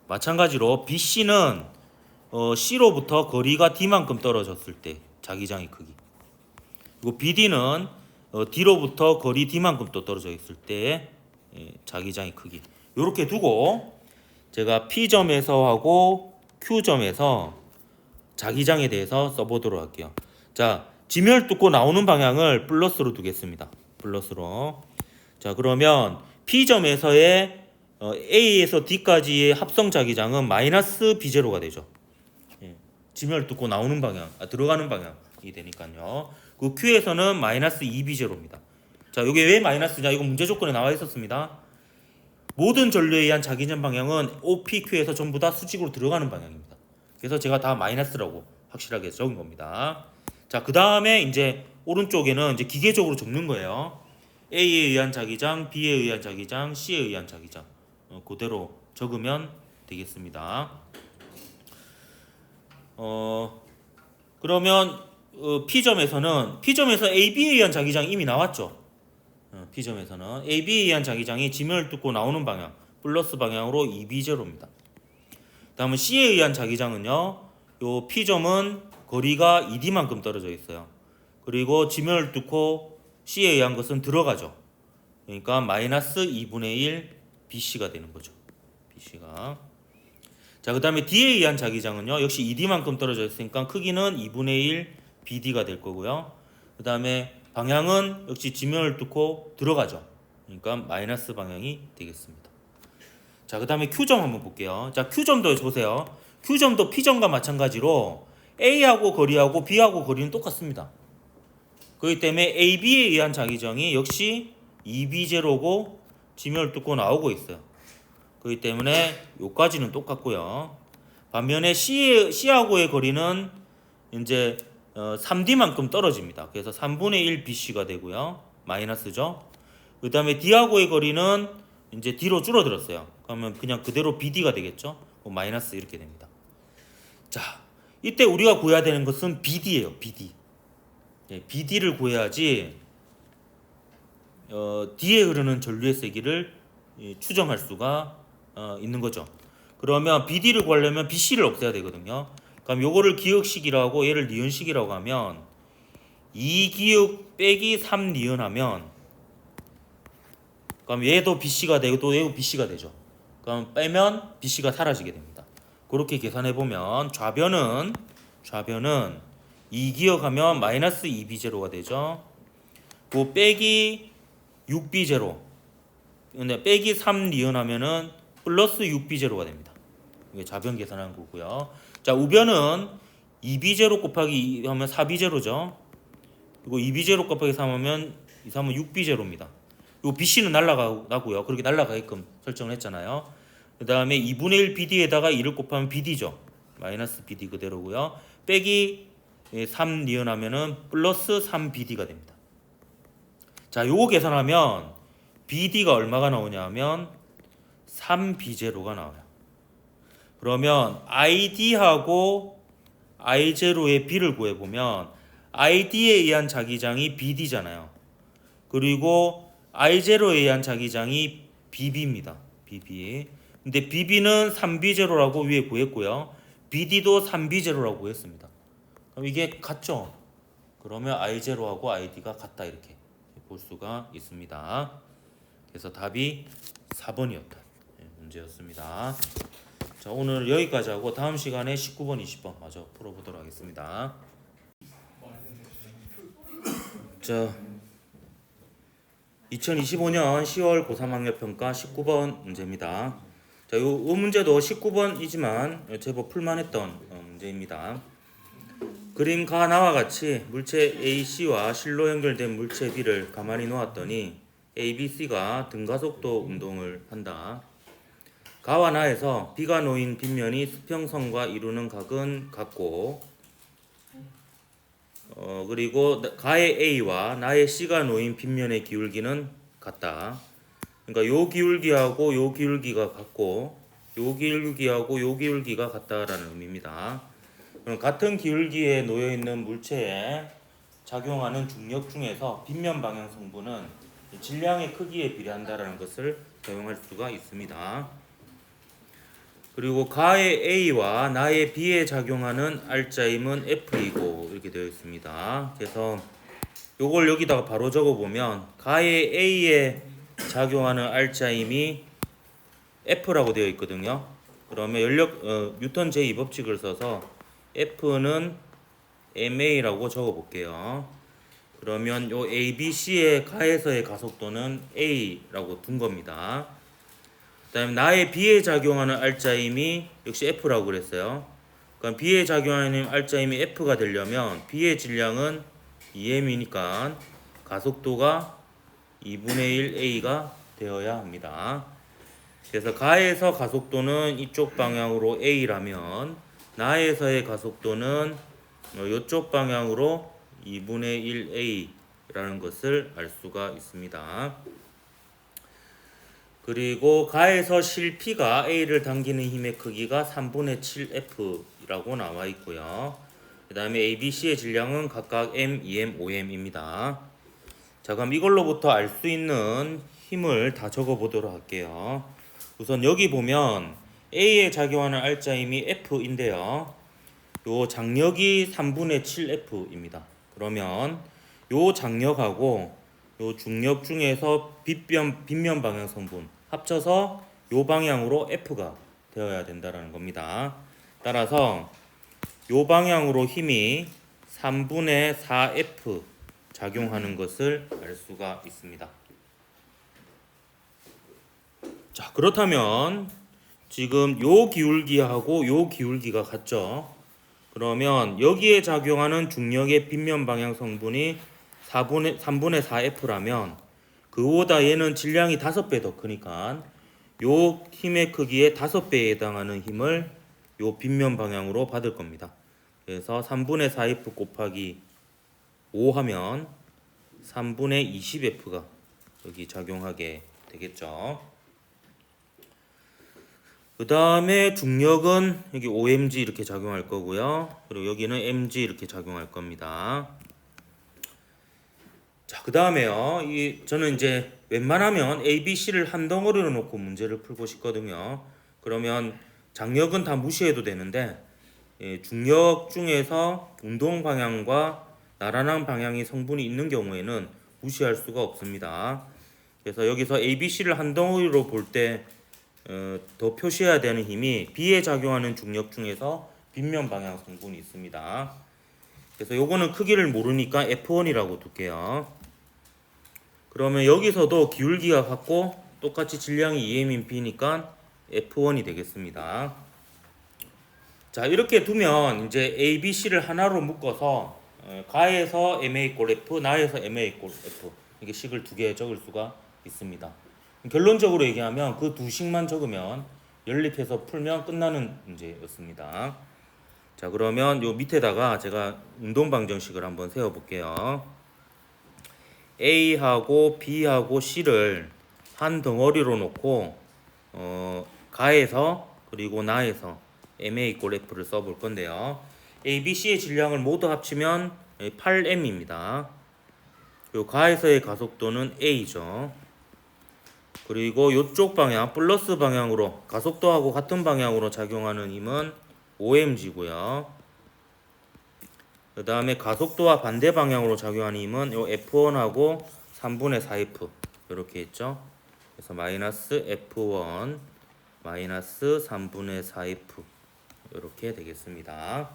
[SPEAKER 1] 마찬가지로 BC는 C로부터 거리가 D만큼 떨어졌을 때 자기장의 크기. 그리고 BD는 D로부터 거리 D만큼 또 떨어져 있을 때 자기장의 크기. 이렇게 두고 제가 P점에서 하고 Q점에서 자기장에 대해서 써보도록 할게요. 자, 지면을 뚫고 나오는 방향을 플러스로 두겠습니다. 플러스로. 자, 그러면 P점에서의 A에서 D까지의 합성 자기장은 마이너스 B0가 되죠. 지면을 뚫고 나오는 방향, 들어가는 방향이 되니까요. 그 Q에서는 마이너스 2B0입니다. 자, 이게 왜 마이너스냐? 이거 문제 조건에 나와 있었습니다. 모든 전류에 의한 자기장 방향은 OPQ에서 전부 다 수직으로 들어가는 방향입니다. 그래서 제가 다 마이너스라고 확실하게 적은 겁니다. 자, 그 다음에 이제 오른쪽에는 이제 기계적으로 적는 거예요. A에 의한 자기장, B에 의한 자기장, C에 의한 자기장. 그대로 적으면 되겠습니다. 그러면 P점에서 AB에 의한 자기장이 이미 나왔죠. P점에서는 AB에 의한 자기장이 지면을 뚫고 나오는 방향 플러스 방향으로 2B0입니다. 다음은 C에 의한 자기장은요. 요 P점은 거리가 2D만큼 떨어져 있어요. 그리고 지면을 뚫고 C에 의한 것은 들어가죠. 그러니까 마이너스 2분의 1 BC가 되는 거죠. BC가. 자, 그 다음에 D에 의한 자기장은요. 역시 2D만큼 떨어져 있으니까 크기는 2분의 1 BD가 될 거고요. 그 다음에 방향은 역시 지면을 뚫고 들어가죠. 그러니까 마이너스 방향이 되겠습니다. 자, 그 다음에 Q점 한번 볼게요. 자, Q점도 보세요. Q점도 P점과 마찬가지로 A하고 거리하고 B하고 거리는 똑같습니다. 그렇기 때문에 AB에 의한 자기장이 역시 2B0고 지면을 뚫고 나오고 있어요. 그렇기 때문에 요까지는 똑같고요. 반면에 C하고의 거리는 이제 3D만큼 떨어집니다. 그래서 3분의 1 BC가 되고요. 마이너스죠. 그 다음에 D하고의 거리는 이제 D로 줄어들었어요. 그러면 그냥 그대로 BD가 되겠죠. 마이너스 이렇게 됩니다. 자, 이때 우리가 구해야 되는 것은 BD예요. BD. BD를 구해야지 D에 흐르는 전류의 세기를 추정할 수가 있는 거죠. 그러면 BD를 구하려면 BC를 없애야 되거든요. 그럼 요거를 기역식이라고 하고 얘를 니은식이라고 하면 2기역 빼기 3니은 하면 그럼 얘도 BC가 되고 또 얘도 BC가 되죠. 그럼 빼면 BC가 사라지게 됩니다. 그렇게 계산해 보면 좌변은 2기역 하면 마이너스 2B0가 되죠. 그 빼기 6B0 근데 빼기 3니은 하면은 플러스 6B0가 됩니다. 이게 좌변 계산한 거고요. 자, 우변은 2B0 곱하기 2 하면 4B0죠. 그리고 2B0 곱하기 3 하면 3은 6B0입니다. 요 BC는 날라가고요. 그렇게 날라가게끔 설정을 했잖아요. 그 다음에 2분의 1 BD에다가 2를 곱하면 BD죠. 마이너스 BD 그대로고요. 빼기 3 니은하면은 플러스 3BD가 됩니다. 자, 요거 계산하면 BD가 얼마가 나오냐 하면 3B0가 나와요. 그러면 ID하고 I0의 B를 구해보면 ID에 의한 자기장이 BD잖아요. 그리고 I0에 의한 자기장이 BB입니다. BB. 근데 BB는 3B0라고 위에 구했고요. BD도 3B0라고 구했습니다. 그럼 이게 같죠? 그러면 I0하고 ID가 같다 이렇게 볼 수가 있습니다. 그래서 답이 4번이었다. 문제였습니다. 자, 오늘 여기까지 하고 다음 시간에 19번, 20번 마저 풀어보도록 하겠습니다. 자, 2025년 10월 고3 학력평가 19번 문제입니다. 자, 이 문제도 19번이지만 제법 풀만했던 문제입니다. 그림 가나와 같이 물체 AC와 실로 연결된 물체 B를 가만히 놓았더니 A, B, C가 등가속도 운동을 한다. 가와 나에서 B가 놓인 빗면이 수평선과 이루는 각은 같고 그리고 가의 A와 나의 C가 놓인 빗면의 기울기는 같다. 그러니까 요 기울기하고 요 기울기가 같고 요 기울기하고 요 기울기가 같다라는 의미입니다. 그럼 같은 기울기에 놓여 있는 물체에 작용하는 중력 중에서 빗면 방향 성분은 질량의 크기에 비례한다라는 것을 적용할 수가 있습니다. 그리고 가의 A와 나의 B에 작용하는 R자임은 F이고 이렇게 되어 있습니다. 그래서 요걸 여기다가 바로 적어 보면 가의 A에 작용하는 R자임이 F라고 되어 있거든요. 그러면 뉴턴 제2법칙을 써서 F는 ma라고 적어 볼게요. 그러면 요 ABC의 가에서의 가속도는 A라고 둔 겁니다. 그다음에 나의 B에 작용하는 R자임이 역시 F라고 그랬어요. 그럼 B에 작용하는 R자임이 F가 되려면 B의 질량은 2m이니까 가속도가 2분의 1 A가 되어야 합니다. 그래서 가에서 가속도는 이쪽 방향으로 A라면 나에서의 가속도는 이쪽 방향으로 2분의 1 A라는 것을 알 수가 있습니다. 그리고 가에서 실 P가 A를 당기는 힘의 크기가 3분의 7F라고 나와 있고요. 그 다음에 A, B, C의 질량은 각각 M, 2M, 5M입니다. 자, 그럼 이걸로부터 알 수 있는 힘을 다 적어 보도록 할게요. 우선 여기 보면 A에 작용하는 R자임이 F인데요. 요 장력이 3분의 7F입니다. 그러면 요 장력하고 요 중력 중에서 빗면 방향 성분 합쳐서 요 방향으로 F가 되어야 된다라는 겁니다. 따라서 요 방향으로 힘이 3분의 4F 작용하는 것을 알 수가 있습니다. 자, 그렇다면 지금 요 기울기하고 요 기울기가 같죠? 그러면 여기에 작용하는 중력의 빗면 방향 성분이 3분의 4F라면 그보다 얘는 질량이 5배 더 크니까 요 힘의 크기의 5배에 해당하는 힘을 요 빗면 방향으로 받을 겁니다. 그래서 3분의 4F 곱하기 5 하면 3분의 20F가 여기 작용하게 되겠죠. 그 다음에 중력은 여기 OMG 이렇게 작용할 거고요. 그리고 여기는 MG 이렇게 작용할 겁니다. 자, 그 다음에요. 저는 이제 웬만하면 A, B, C를 한 덩어리로 놓고 문제를 풀고 싶거든요. 그러면 장력은 다 무시해도 되는데 중력 중에서 운동 방향과 나란한 방향의 성분이 있는 경우에는 무시할 수가 없습니다. 그래서 여기서 A, B, C를 한 덩어리로 볼 때 더 표시해야 되는 힘이 B에 작용하는 중력 중에서 빗면 방향 성분이 있습니다. 그래서 요거는 크기를 모르니까 F1이라고 둘게요. 그러면 여기서도 기울기가 같고 똑같이 질량이 2m인 B니까 F1이 되겠습니다. 자, 이렇게 두면 이제 A, B, C를 하나로 묶어서 가에서 MA 꼴 F, 나에서 MA 꼴 F 이게 식을 두 개 적을 수가 있습니다. 결론적으로 얘기하면 그 두 식만 적으면 연립해서 풀면 끝나는 문제였습니다. 자, 그러면 요 밑에다가 제가 운동 방정식을 한번 세워 볼게요. A하고 B하고 C를 한 덩어리로 놓고 가에서 그리고 나에서 MA 꼴 F를 써볼 건데요. A, B, C의 질량을 모두 합치면 8M입니다. 그리고 가에서의 가속도는 A죠. 그리고 이쪽 방향 플러스 방향으로 가속도하고 같은 방향으로 작용하는 힘은 OMG고요. 그 다음에 가속도와 반대 방향으로 작용하는 힘은 요 F1하고 3분의 4F 이렇게 있죠. 그래서 마이너스 F1 마이너스 3분의 4F 이렇게 되겠습니다.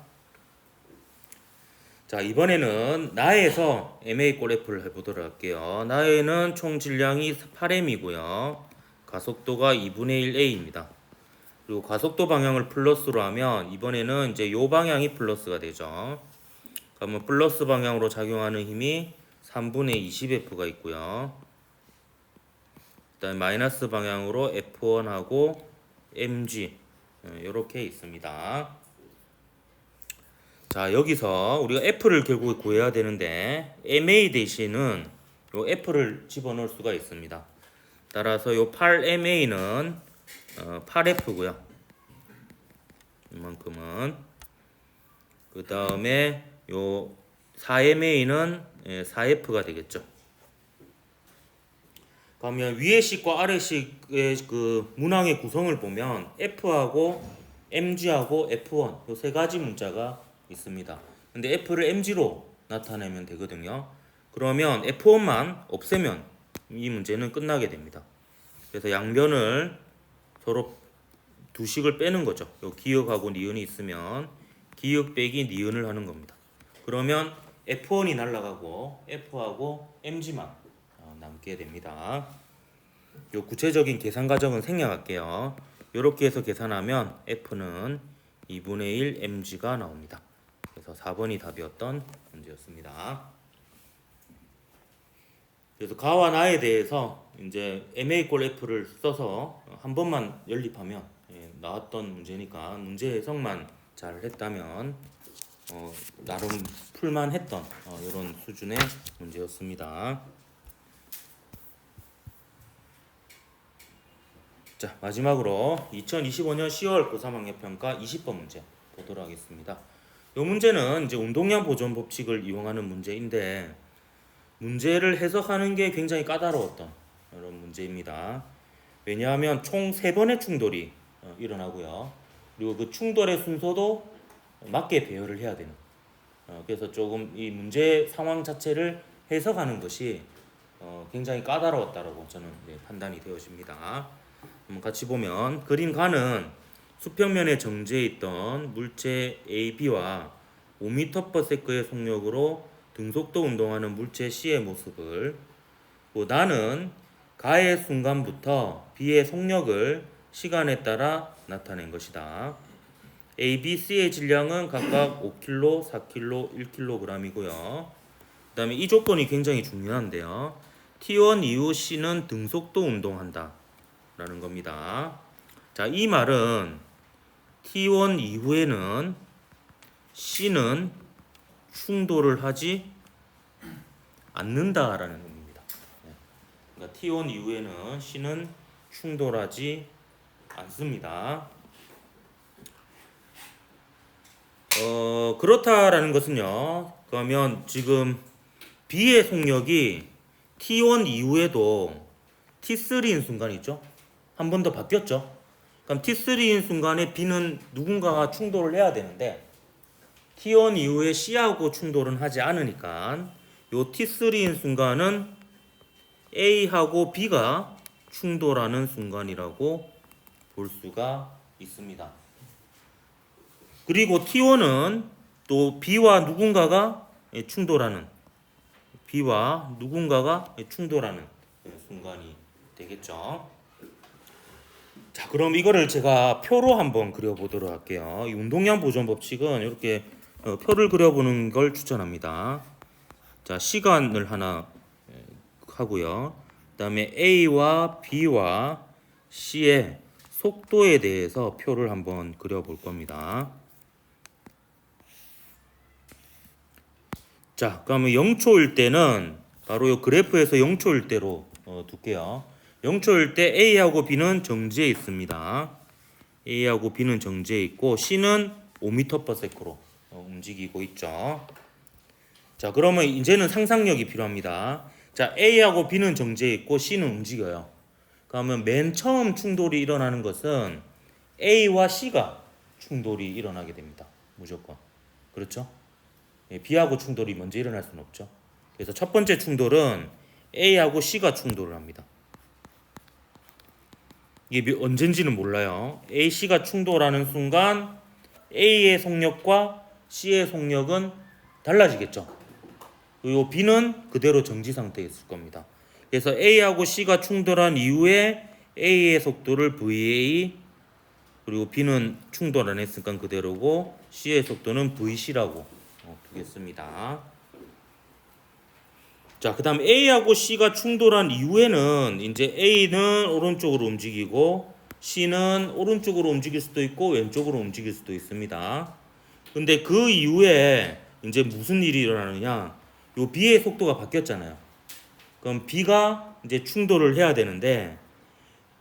[SPEAKER 1] 자, 이번에는 나에서 MA 꼴 F를 해보도록 할게요. 나에는 총 질량이 8m이고요. 가속도가 2분의 1A입니다. 그리고 가속도 방향을 플러스로 하면 이번에는 이제 요 방향이 플러스가 되죠. 그러면 플러스 방향으로 작용하는 힘이 3분의 20F가 있고요. 그다음에 마이너스 방향으로 F1하고 mg 이렇게 있습니다. 자, 여기서 우리가 F를 결국 구해야 되는데 MA 대신은 요 F를 집어넣을 수가 있습니다. 따라서 요 8MA는 8F고요. 이만큼은 그 다음에 요 4MA는 4F가 되겠죠. 그러면 위의 식과 아래 식의 그 문항의 구성을 보면 F하고 MG하고 F1 요 세 가지 문자가 있습니다. 근데 F를 MG로 나타내면 되거든요. 그러면 F1만 없애면 이 문제는 끝나게 됩니다. 그래서 양변을 서로 두 식을 빼는 거죠. 요 기역하고 니은이 있으면 기역 빼기 니은을 하는 겁니다. 그러면 F1이 날아가고 F하고 MG만 남게 됩니다. 요 구체적인 계산 과정은 생략할게요. 이렇게 해서 계산하면 F는 2분의 1 mg가 나옵니다. 그래서 4번이 답이었던 문제였습니다. 그래서 가와 나에 대해서 이제 MA 꼴 F를 써서 한 번만 연립하면 나왔던 문제니까 문제 해석만 잘 했다면 나름 풀만 했던 이런 수준의 문제였습니다. 자, 마지막으로 2025년 10월 고3학년평가 20번 문제 보도록 하겠습니다. 이 문제는 이제 운동량 보존 법칙을 이용하는 문제인데 문제를 해석하는 게 굉장히 까다로웠던 이런 문제입니다. 왜냐하면 총 3번의 충돌이 일어나고요. 그리고 그 충돌의 순서도 맞게 배열을 해야 되는. 그래서 조금 이 문제 상황 자체를 해석하는 것이 굉장히 까다로웠다라고 저는 판단이 되어집니다. 같이 보면 그림 가는 수평면에 정지해 있던 물체 AB와 5m/s의 속력으로 등속도 운동하는 물체 C의 모습을 나는 가의 순간부터 B의 속력을 시간에 따라 나타낸 것이다. A, B, C의 질량은 각각 5kg, 4kg, 1kg이고요. 그 다음에 이 조건이 굉장히 중요한데요. T1 이후 C는 등속도 운동한다 라는 겁니다. 자, 이 말은 T1 이후에는 C는 충돌을 하지 않는다라는 겁니다. 그러니까 T1 이후에는 C는 충돌하지 않습니다. 그렇다라는 것은요. 그러면 지금 B의 속력이 T1 이후에도 T3인 순간 있죠? 한 번 더 바뀌었죠? 그럼 T3인 순간에 B는 누군가가 충돌을 해야 되는데 T1 이후에 C하고 충돌은 하지 않으니까 요 T3인 순간은 A하고 B가 충돌하는 순간이라고 볼 수가 있습니다. 그리고 T1은 또 B와 누군가가 충돌하는 순간이 되겠죠. 자, 그럼 이거를 제가 표로 한번 그려보도록 할게요. 이 운동량 보존 법칙은 이렇게 표를 그려보는 걸 추천합니다. 자, 시간을 하나 하고요. 그 다음에 A와 B와 C의 속도에 대해서 표를 한번 그려볼 겁니다. 자, 그러면 0초일 때는 바로 이 그래프에서 0초일 때로 둘게요. 0초일 때 A하고 B는 정지해 있습니다. A하고 B는 정지해 있고 C는 5m/s로 움직이고 있죠. 자, 그러면 이제는 상상력이 필요합니다. 자, A하고 B는 정지해 있고 C는 움직여요. 그러면 맨 처음 충돌이 일어나는 것은 A와 C가 충돌이 일어나게 됩니다. 무조건. 그렇죠? B하고 충돌이 먼저 일어날 수는 없죠. 그래서 첫 번째 충돌은 A하고 C가 충돌을 합니다. 이게 언젠지는 몰라요. A, C가 충돌하는 순간 A의 속력과 C의 속력은 달라지겠죠. 그리고 B는 그대로 정지 상태에 있을 겁니다. 그래서 A하고 C가 충돌한 이후에 A의 속도를 VA, 그리고 B는 충돌 안 했으니까 그대로고 C의 속도는 VC라고 두겠습니다. 자, 그 다음 A하고 C가 충돌한 이후에는 이제 A는 오른쪽으로 움직이고 C는 오른쪽으로 움직일 수도 있고 왼쪽으로 움직일 수도 있습니다. 근데 그 이후에 이제 무슨 일이 일어나느냐? 요 B의 속도가 바뀌었잖아요. 그럼 B가 이제 충돌을 해야 되는데,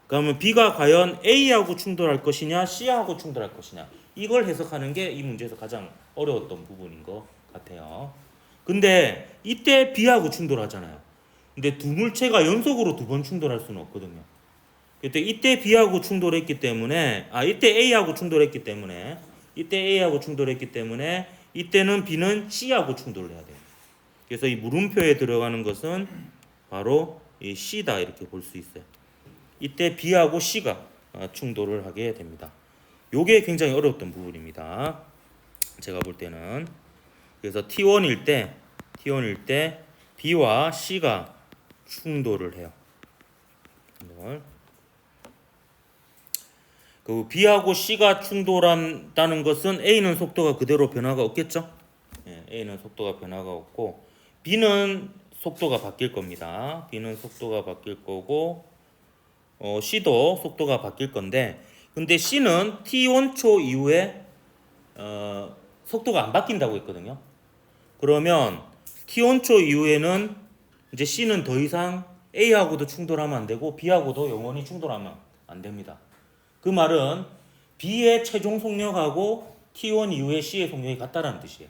[SPEAKER 1] 그러면 B가 과연 A하고 충돌할 것이냐, C하고 충돌할 것이냐, 이걸 해석하는 게 이 문제에서 가장 어려웠던 부분인 것 같아요. 근데 이때 B하고 충돌하잖아요. 근데 두 물체가 연속으로 두 번 충돌할 수는 없거든요. 그때 이때 B하고 충돌했기 때문에, 이때 A하고 충돌했기 때문에, 이때는 B는 C하고 충돌을 해야 돼요. 그래서 이 물음표에 들어가는 것은 바로 이 C다, 이렇게 볼 수 있어요. 이때 B하고 C가 충돌을 하게 됩니다. 요게 굉장히 어려웠던 부분입니다. 제가 볼 때는. 그래서 T1일 때 B와 C가 충돌을 해요. 그 B하고 C가 충돌한다는 것은 A는 속도가 그대로 변화가 없겠죠? A는 속도가 변화가 없고 B는 속도가 바뀔 겁니다. B는 속도가 바뀔 거고 C도 속도가 바뀔 건데, 근데 C는 T1초 이후에 속도가 안 바뀐다고 했거든요. 그러면 T1초 이후에는 이제 C는 더 이상 A하고도 충돌하면 안 되고 B하고도 영원히 충돌하면 안 됩니다. 그 말은 B의 최종 속력하고 T1 이후에 C의 속력이 같다라는 뜻이에요.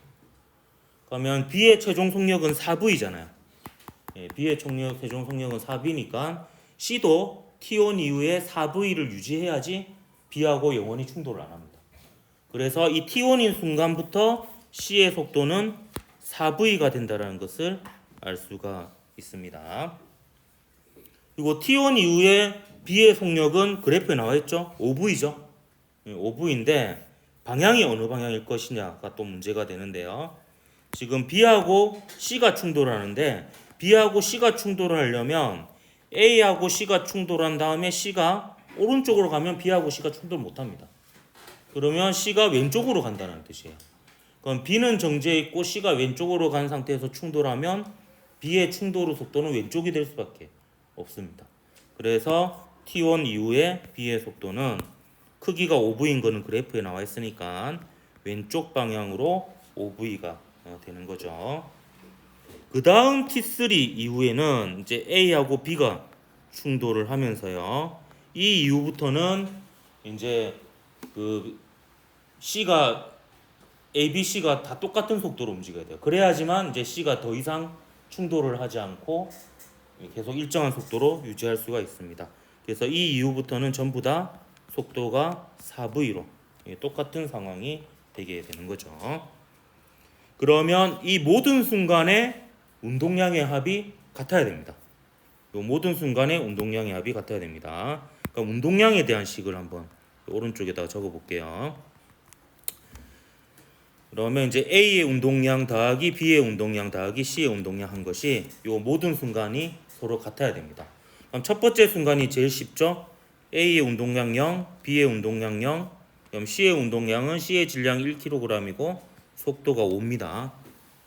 [SPEAKER 1] 그러면 B의 최종 속력은 4V잖아요. B의 최종 속력은 4V니까 C도 T1 이후에 4V를 유지해야지 B하고 영원히 충돌을 안 합니다. 그래서 이 T1인 순간부터 C의 속도는 4V가 된다는 것을 알 수가 있습니다. 그리고 T1 이후에 B의 속력은 그래프에 나와 있죠. 5V죠. 5V인데 방향이 어느 방향일 것이냐가 또 문제가 되는데요. 지금 B하고 C가 충돌하는데 B하고 C가 충돌을 하려면 A하고 C가 충돌한 다음에 C가 오른쪽으로 가면 B하고 C가 충돌 못합니다. 그러면 C가 왼쪽으로 간다는 뜻이에요. 그럼 B는 정지해 있고 C가 왼쪽으로 간 상태에서 충돌하면 B의 충돌 속도는 왼쪽이 될 수밖에 없습니다. 그래서 T1 이후에 B의 속도는 크기가 5V인 거는 그래프에 나와 있으니까 왼쪽 방향으로 5V가 되는 거죠. 그 다음 T3 이후에는 이제 A하고 B가 충돌을 하면서요. 이 이후부터는 이제 그 C가 A, B, C가 다 똑같은 속도로 움직여야 돼요. 그래야지만 이제 C가 더 이상 충돌을 하지 않고 계속 일정한 속도로 유지할 수가 있습니다. 그래서 이 이후부터는 전부 다 속도가 4V로 똑같은 상황이 되게 되는 거죠. 그러면 이 모든 순간에 운동량의 합이 같아야 됩니다. 이 모든 순간에 운동량의 합이 같아야 됩니다. 그러니까 운동량에 대한 식을 한번 오른쪽에다가 적어 볼게요. 그러면 이제 A의 운동량 더하기 B의 운동량 더하기 C의 운동량 한 것이 이 모든 순간이 서로 같아야 됩니다. 그럼 첫 번째 순간이 제일 쉽죠. A의 운동량 0, B의 운동량 0, 그럼 C의 운동량은 C의 질량 1kg이고 속도가 5입니다.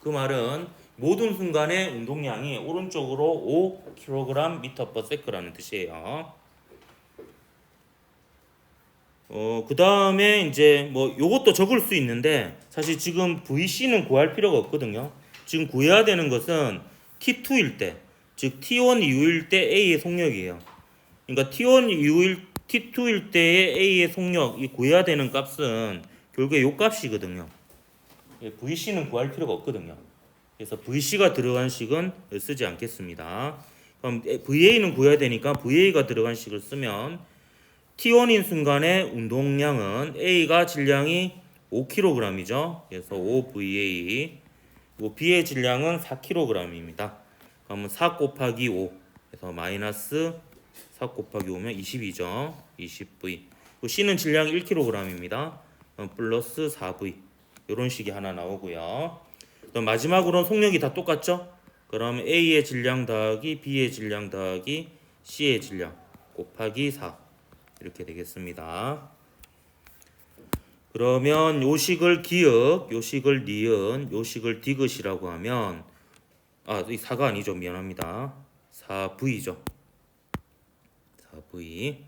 [SPEAKER 1] 그 말은 모든 순간의 운동량이 오른쪽으로 5kg/s라는 뜻이에요. 그 다음에 이제 뭐 요것도 적을 수 있는데 사실 지금 VC는 구할 필요가 없거든요. 지금 구해야 되는 것은 T2일 때, 즉 T1 이후일 때 A의 속력이에요. 그러니까 T2일 때의 A의 속력, 이 구해야 되는 값은 결국에 요 값이거든요. VC는 구할 필요가 없거든요. 그래서 VC가 들어간 식은 쓰지 않겠습니다. 그럼 VA는 구해야 되니까 VA가 들어간 식을 쓰면 T1인 순간의 운동량은 A가 질량이 5kg이죠. 그래서 5VA. B의 질량은 4kg입니다. 그러면 4 곱하기 5. 그래서 마이너스 4 곱하기 5면 20이죠. 20V. C는 질량이 1kg입니다. 플러스 4V. 이런 식이 하나 나오고요. 그럼 마지막으로는 속력이 다 똑같죠? 그럼 A의 질량 더하기 B의 질량 더하기 C의 질량 곱하기 4 이렇게 되겠습니다. 그러면 요식을 기역, 요식을 니은, 요식을 디귿이라고 하면 이 4가 아니죠. 미안합니다. 4V죠. 4V.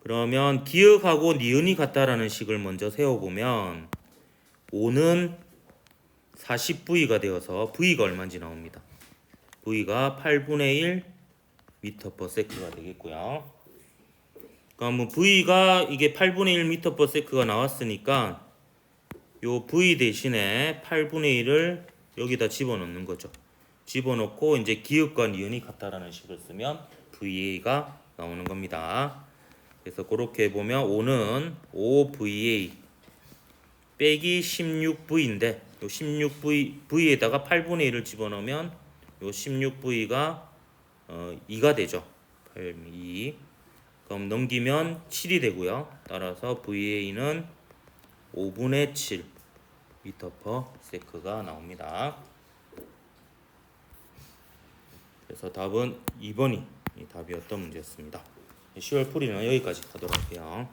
[SPEAKER 1] 그러면 기역하고 니은이 같다라는 식을 먼저 세워보면 5는 40V가 되어서 V가 얼마인지 나옵니다. V가 8분의 1 m/s가 되겠고요. 그러면 V가 이게 8분의 1 m/s가 나왔으니까 요 V 대신에 8분의 1을 여기다 집어넣는 거죠. 집어넣고 이제 기역과 니은이 같다라는 식을 쓰면 VA가 나오는 겁니다. 그래서 그렇게 보면 5는 5VA 빼기 16V인데 요 16V에다가 8분의 1을 집어넣으면 요 16V가 2가 되죠. 8, 2. 그럼 넘기면 7이 되고요. 따라서 VA는 5분의 7 m/s가 나옵니다. 그래서 답은 2번이 답이었던 문제였습니다. 10월 풀이는 여기까지 하도록 할게요.